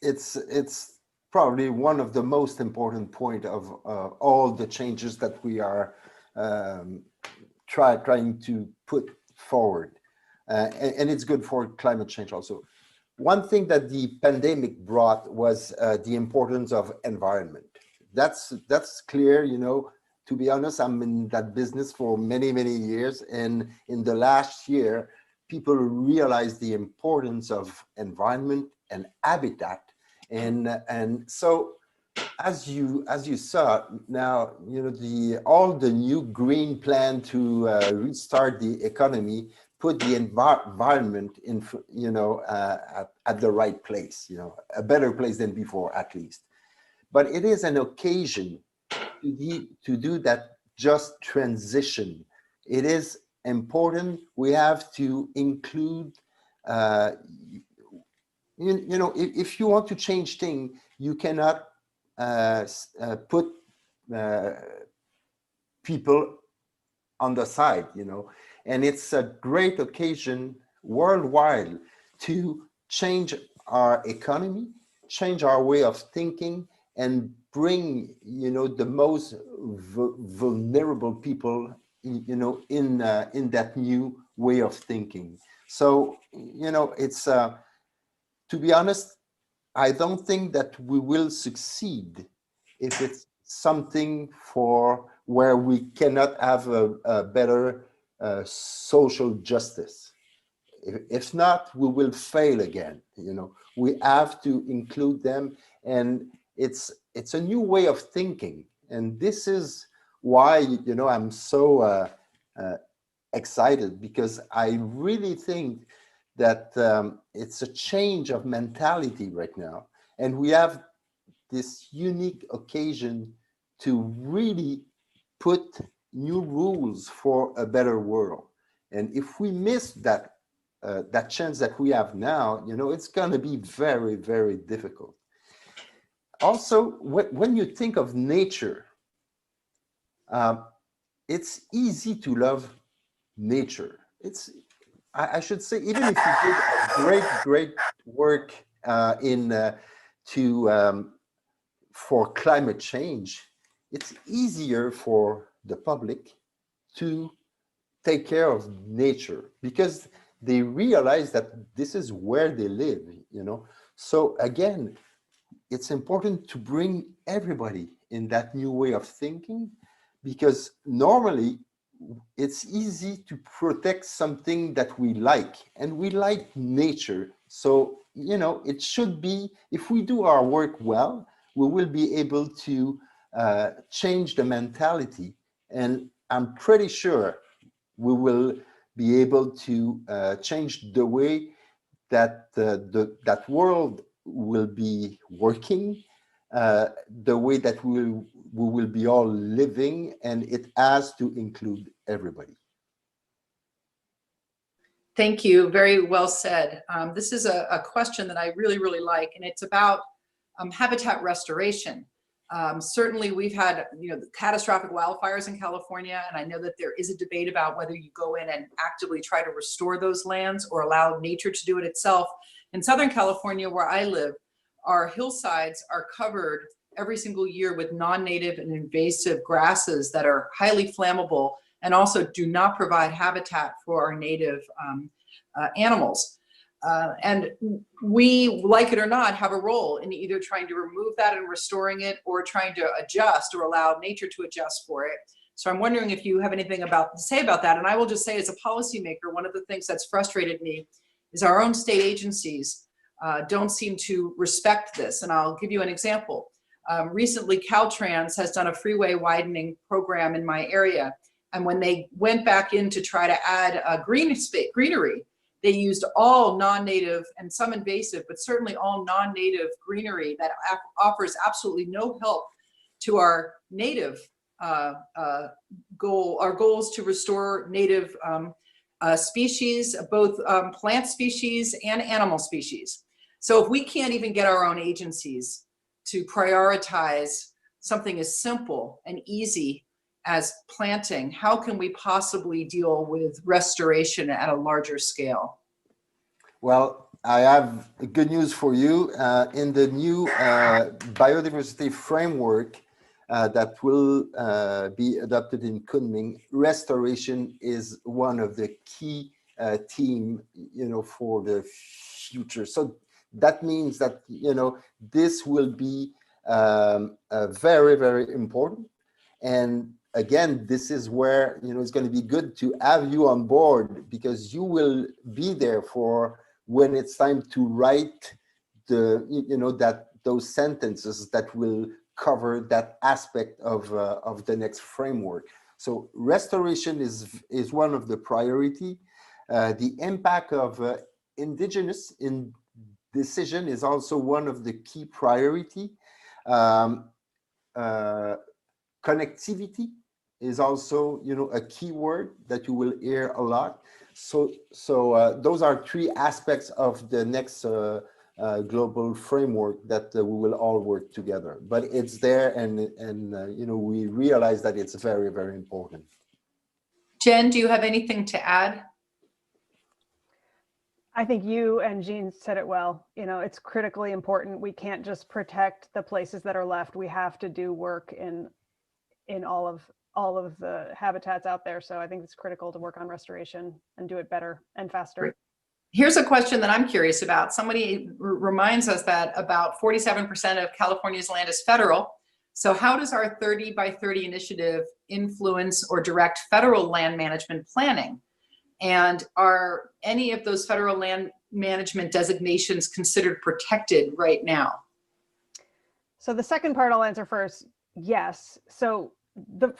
It's probably one of the most important point of all the changes that we are trying to put forward, and it's good for climate change also. One thing that the pandemic brought was the importance of environment. That's clear, you know. To be honest, I'm in that business for many years, and in the last year, people realized the importance of environment and habitat, and so. As you saw now, you know, all the new green plan to restart the economy put the environment in, you know, at the right place, you know, a better place than before at least. But it is an occasion to do that just transition. It is important. We have to include, you know, if you want to change things, you cannot put people on the side, you know, and it's a great occasion worldwide to change our economy, change our way of thinking, and bring, you know, the most vulnerable people, you know, in that new way of thinking. So, you know, it's to be honest, I don't think that we will succeed if it's something for where we cannot have a better social justice. If not, we will fail again. You know, we have to include them, and it's a new way of thinking. And this is why, you know, I'm so excited, because I really think that it's a change of mentality right now, and we have this unique occasion to really put new rules for a better world. And if we miss that that chance that we have now, you know, it's going to be very difficult. Also, when you think of nature, it's easy to love nature. I should say, even if you did a great work for climate change, it's easier for the public to take care of nature because they realize that this is where they live, you know. So again, it's important to bring everybody in that new way of thinking, because normally it's easy to protect something that we like, and we like nature. So, you know, it should be, if we do our work well, we will be able to change the mentality. And I'm pretty sure we will be able to change the way that that world will be working, the way that we will be all living, and it has to include everybody. Thank you. Very well said. This is a question that I really, really like, and it's about habitat restoration. Certainly, we've had catastrophic wildfires in California, and I know that there is a debate about whether you go in and actively try to restore those lands or allow nature to do it itself. In Southern California, where I live, our hillsides are covered every single year with non-native and invasive grasses that are highly flammable and also do not provide habitat for our native animals. And we, like it or not, have a role in either trying to remove that and restoring it, or trying to adjust or allow nature to adjust for it. So I'm wondering if you have anything to say about that. And I will just say, as a policymaker, one of the things that's frustrated me is our own state agencies don't seem to respect this. And I'll give you an example. Recently, Caltrans has done a freeway widening program in my area. And when they went back in to try to add greenery, they used all non-native and some invasive, but certainly all non-native greenery that offers absolutely no help to our native our goals to restore native species, both plant species and animal species. So if we can't even get our own agencies to prioritize something as simple and easy as planting, how can we possibly deal with restoration at a larger scale? Well, I have good news for you. In the new biodiversity framework that will be adopted in Kunming, restoration is one of the key theme, for the future. So that means that, this will be very, very important. And again, this is where, it's going to be good to have you on board, because you will be there for when it's time to write those sentences that will cover that aspect of the next framework. So restoration is one of the priority. The impact of indigenous in decision is also one of the key priority. Connectivity is also, a key word that you will hear a lot. So those are three aspects of the next global framework that we will all work together. But it's there, and we realize that it's very, very important. Jen, do you have anything to add? I think you and Jean said it well. It's critically important. We can't just protect the places that are left. We have to do work in all of the habitats out there. So I think it's critical to work on restoration and do it better and faster. Here's a question that I'm curious about. Somebody reminds us that about 47% of California's land is federal. So how does our 30 by 30 initiative influence or direct federal land management planning? And are any of those federal land management designations considered protected right now? So the second part I'll answer first. Yes. So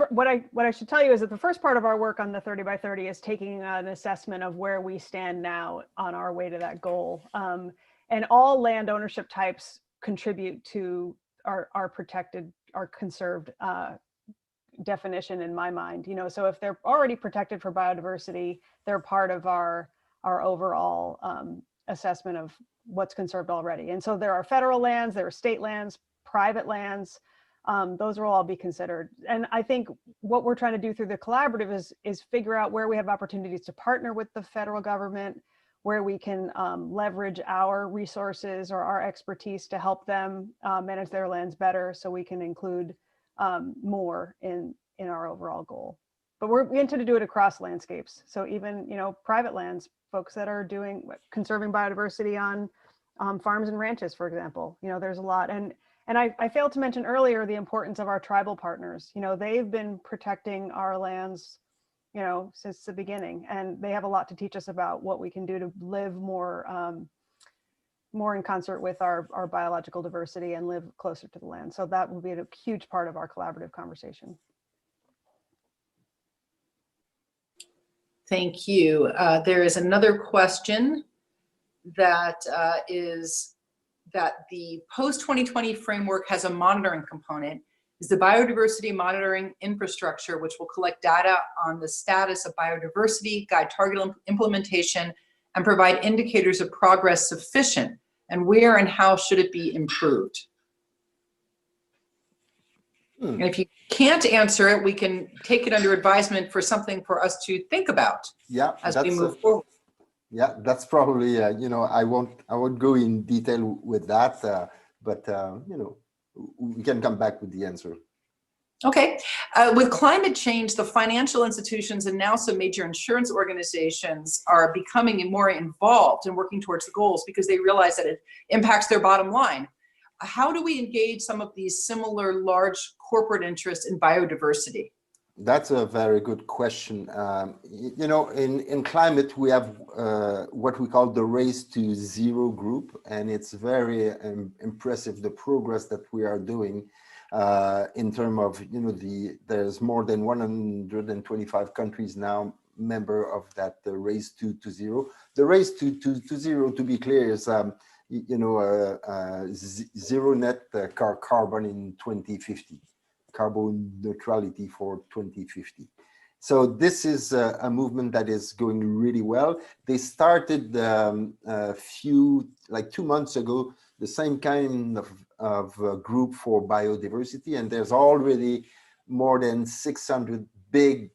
what I should tell you is that the first part of our work on the 30 by 30 is taking an assessment of where we stand now on our way to that goal. And all land ownership types contribute to our protected, our conserved definition in my mind. So if they're already protected for biodiversity, they're part of our overall assessment of what's conserved already. And so there are federal lands, there are state lands, private lands. Those will all be considered. And I think what we're trying to do through the collaborative is figure out where we have opportunities to partner with the federal government, where we can leverage our resources or our expertise to help them manage their lands better, so we can include more in our overall goal. But we intend to do it across landscapes. So even, private lands, folks that are doing conserving biodiversity on farms and ranches, for example, there's a lot. And I failed to mention earlier the importance of our tribal partners. They've been protecting our lands, since the beginning, and they have a lot to teach us about what we can do to live more in concert with our biological diversity and live closer to the land. So that will be a huge part of our collaborative conversation. Thank you. There is another question that is that the post-2020 framework has a monitoring component. Is the biodiversity monitoring infrastructure, which will collect data on the status of biodiversity, guide target implementation, and provide indicators of progress, sufficient? And where and how should it be improved? And if you can't answer it, we can take it under advisement for something for us to think about as we move forward. Yeah, that's probably, you know, I won't go in detail with that, but, you know, we can come back with the answer. Okay. With climate change, the financial institutions and now some major insurance organizations are becoming more involved in working towards the goals because they realize that it impacts their bottom line. How do we engage some of these similar large corporate interests in biodiversity? That's a very good question. You know, in climate, we have what we call the Race to Zero group, and it's very impressive, the progress that we are doing in terms of, you know, there's more than 125 countries now member of that Race to Zero. The Race to Zero, to be clear, is you know, zero net carbon in 2050. Carbon neutrality for 2050. So this is a movement that is going really well. They started like 2 months ago, the same kind of group for biodiversity, and there's already more than 600 big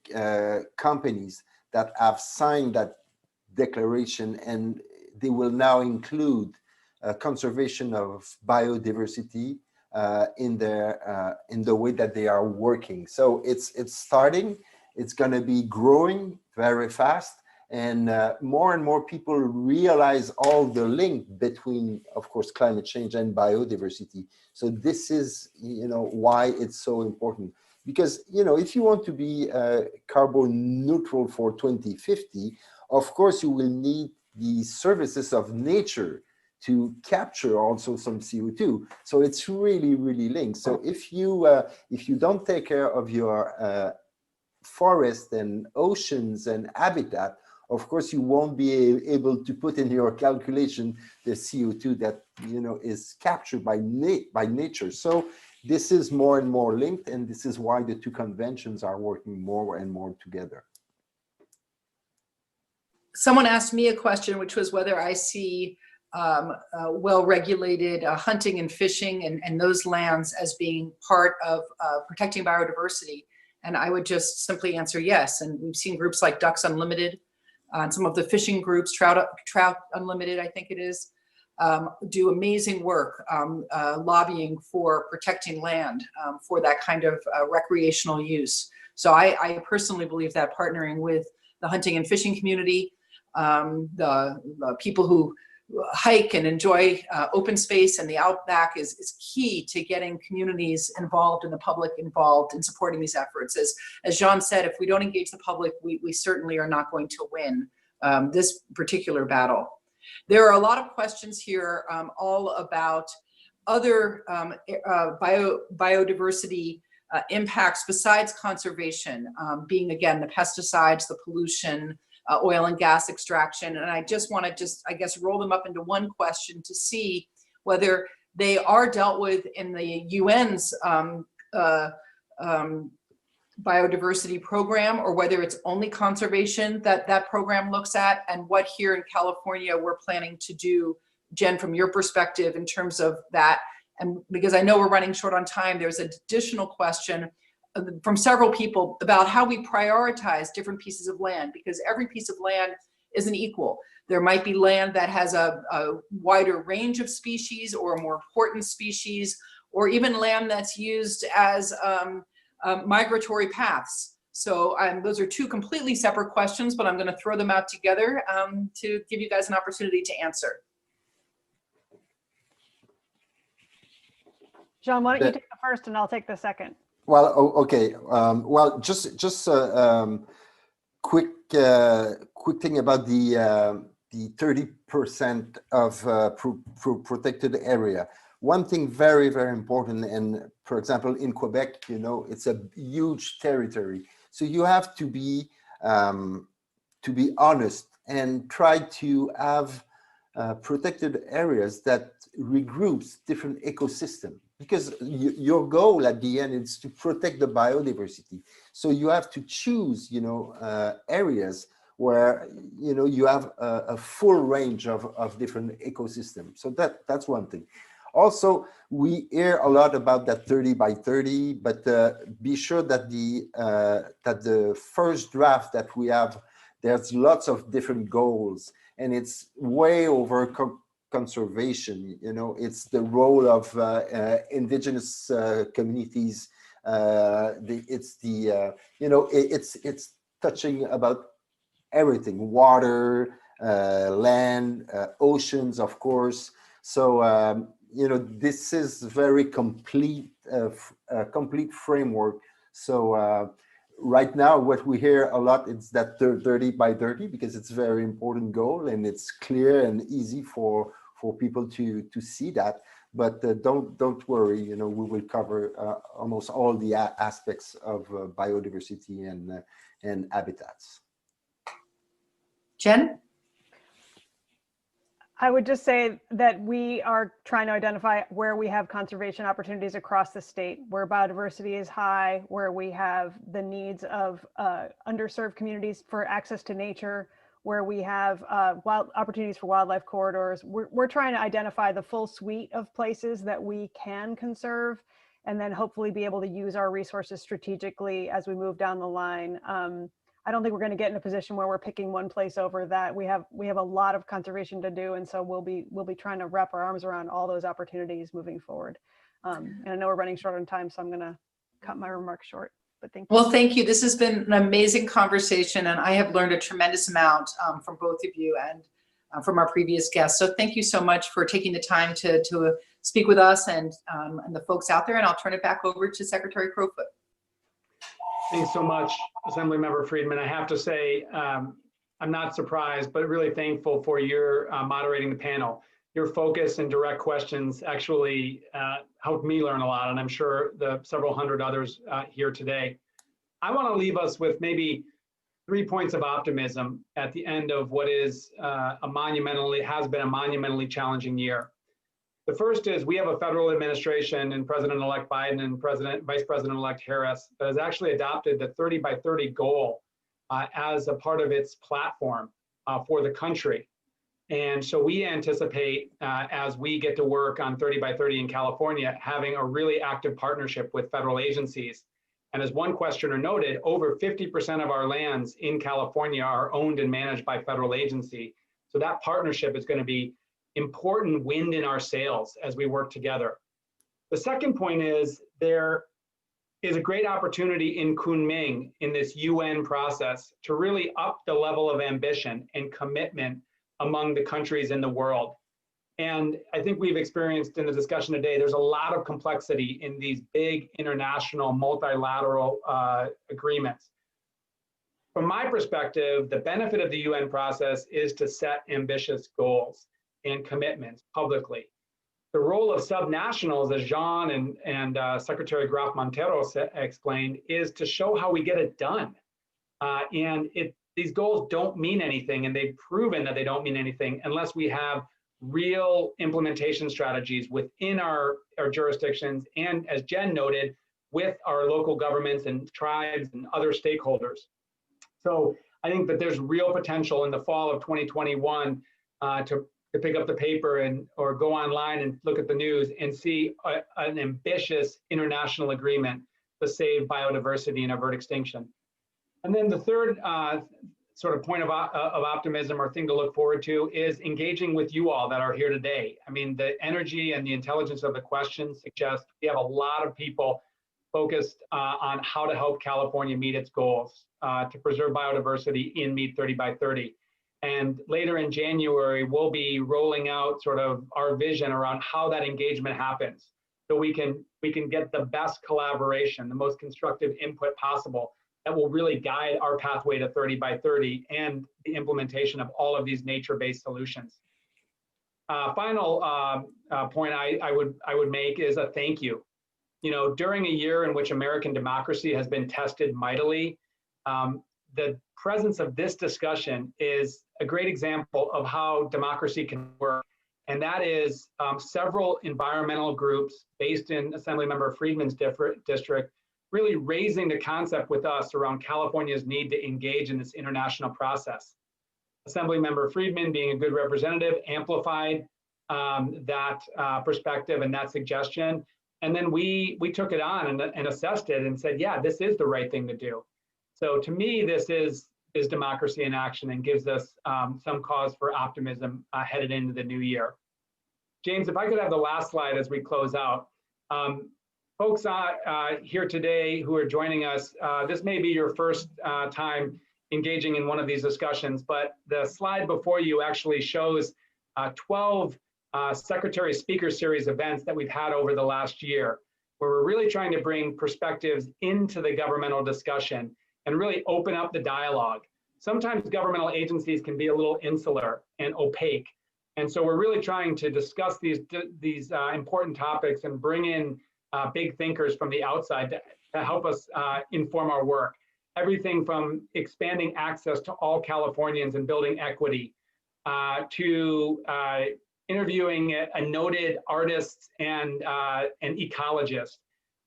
companies that have signed that declaration, and they will now include conservation of biodiversity in the way that they are working. So it's starting, it's going to be growing very fast, and more people realize all the link between, of course, climate change and biodiversity. So this is, you know, why it's so important, because, you know, if you want to be carbon neutral for 2050, of course you will need the services of nature to capture also some CO2. So it's really linked. So if you don't take care of your forest and oceans and habitat, of course you won't be able to put in your calculation the CO2 that, you know, is captured by nature. So this is more and more linked, and this is why the two conventions are working more and more together. Someone asked me a question, which was whether I see well-regulated hunting and fishing and those lands as being part of protecting biodiversity. And I would just simply answer yes. And we've seen groups like Ducks Unlimited, and some of the fishing groups, Trout Unlimited, I think it is, do amazing work lobbying for protecting land for that kind of recreational use. So I personally believe that partnering with the hunting and fishing community, the people who hike and enjoy open space and the outback is key to getting communities involved and the public involved in supporting these efforts. As Jean said, if we don't engage the public, we certainly are not going to win this particular battle. There are a lot of questions here all about other biodiversity impacts besides conservation, being again the pesticides, the pollution, oil and gas extraction. And I just want to I guess, roll them up into one question to see whether they are dealt with in the UN's biodiversity program, or whether it's only conservation that program looks at, and what here in California we're planning to do, Jen, from your perspective in terms of that. And because I know we're running short on time, there's an additional question from several people about how we prioritize different pieces of land, because every piece of land isn't equal. There might be land that has a wider range of species or more important species, or even land that's used as migratory paths. So those are two completely separate questions, but I'm going to throw them out together to give you guys an opportunity to answer. John, why don't you take the first and I'll take the second? Well, okay. Well, just quick thing about the 30% of protected area. One thing very important, and for example in Quebec, you know, it's a huge territory, so you have to to be honest and try to have protected areas that regroups different ecosystems, because your goal at the end is to protect the biodiversity. So you have to choose, areas where, you have a full range of different ecosystems. So that's one thing. Also, we hear a lot about that 30 by 30, but be sure that the first draft that we have, there's lots of different goals, and it's way over conservation. It's the role of indigenous communities. It's touching about everything: water, land, oceans, of course. So this is very complete framework. So right now, what we hear a lot is that 30 by 30, because it's a very important goal and it's clear and easy for people to see that. But don't worry, we will cover almost all the aspects of biodiversity and habitats. Jen? I would just say that we are trying to identify where we have conservation opportunities across the state, where biodiversity is high, where we have the needs of underserved communities for access to nature, where we have opportunities for wildlife corridors. We're trying to identify the full suite of places that we can conserve, and then hopefully be able to use our resources strategically as we move down the line. I don't think we're going to get in a position where we're picking one place over that. We have a lot of conservation to do, and so we'll be trying to wrap our arms around all those opportunities moving forward. And I know we're running short on time, so I'm going to cut my remarks short. But thank you. Well, thank you. This has been an amazing conversation, and I have learned a tremendous amount from both of you and from our previous guests. So thank you so much for taking the time to speak with us and the folks out there. And I'll turn it back over to Secretary Crowfoot. Thanks so much, Assemblymember Friedman. I have to say, I'm not surprised, but really thankful for your moderating the panel. Your focus and direct questions actually helped me learn a lot, and I'm sure the several hundred others here today. I want to leave us with maybe 3 points of optimism at the end of what is has been a monumentally challenging year. The first is we have a federal administration and President-elect Biden and Vice President-elect Harris that has actually adopted the 30 by 30 goal as a part of its platform for the country. And so we anticipate, as we get to work on 30 by 30 in California, having a really active partnership with federal agencies. And as one questioner noted, over 50% of our lands in California are owned and managed by federal agency. So that partnership is going to be important wind in our sails as we work together. The second point is there is a great opportunity in Kunming in this UN process to really up the level of ambition and commitment among the countries in the world. And I think we've experienced in the discussion today, there's a lot of complexity in these big international multilateral agreements. From my perspective, the benefit of the UN process is to set ambitious goals and commitments publicly. The role of subnationals, as Jean and Secretary Graf Montero explained, is to show how we get it done. These goals don't mean anything, and they've proven that they don't mean anything unless we have real implementation strategies within our jurisdictions, and as Jen noted, with our local governments and tribes and other stakeholders. So I think that there's real potential in the fall of 2021 to pick up the paper or go online and look at the news and see an ambitious international agreement to save biodiversity and avert extinction. And then the third sort of point of optimism or thing to look forward to is engaging with you all that are here today. I mean, the energy and the intelligence of the questions suggest we have a lot of people focused on how to help California meet its goals to preserve biodiversity in Meet 30 by 30. And later in January, we'll be rolling out sort of our vision around how that engagement happens. So we can get the best collaboration, the most constructive input possible that will really guide our pathway to 30 by 30 and the implementation of all of these nature-based solutions. Final point I would make is a thank you. You know, during a year in which American democracy has been tested mightily, the presence of this discussion is a great example of how democracy can work. And that is several environmental groups based in Assemblymember Friedman's district really raising the concept with us around California's need to engage in this international process. Assemblymember Friedman, being a good representative, amplified that perspective and that suggestion. And then we took it on and assessed it and said, yeah, this is the right thing to do. So to me, this is democracy in action and gives us some cause for optimism headed into the new year. James, if I could have the last slide as we close out. Folks here today who are joining us, this may be your first time engaging in one of these discussions, but the slide before you actually shows 12 Secretary Speaker Series events that we've had over the last year, where we're really trying to bring perspectives into the governmental discussion and really open up the dialogue. Sometimes governmental agencies can be a little insular and opaque. And so we're really trying to discuss these important topics and bring in big thinkers from the outside to help us inform our work. Everything from expanding access to all Californians and building equity to interviewing a noted artist and an ecologist,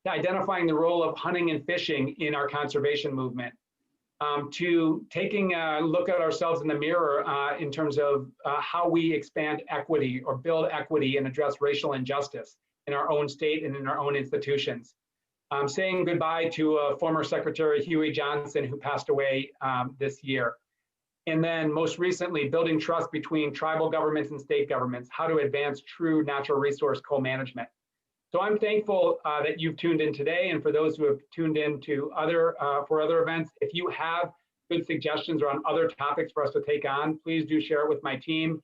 to identifying the role of hunting and fishing in our conservation movement, to taking a look at ourselves in the mirror in terms of how we expand equity or build equity and address racial injustice in our own state and in our own institutions. Saying goodbye to former Secretary Huey Johnson, who passed away this year. And then most recently, building trust between tribal governments and state governments, how to advance true natural resource co-management. So I'm thankful that you've tuned in today, and for those who have tuned in to other events, if you have good suggestions around other topics for us to take on, please do share it with my team.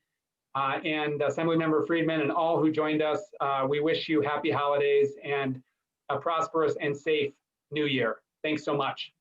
And Assemblymember Friedman and all who joined us, we wish you happy holidays and a prosperous and safe new year. Thanks so much.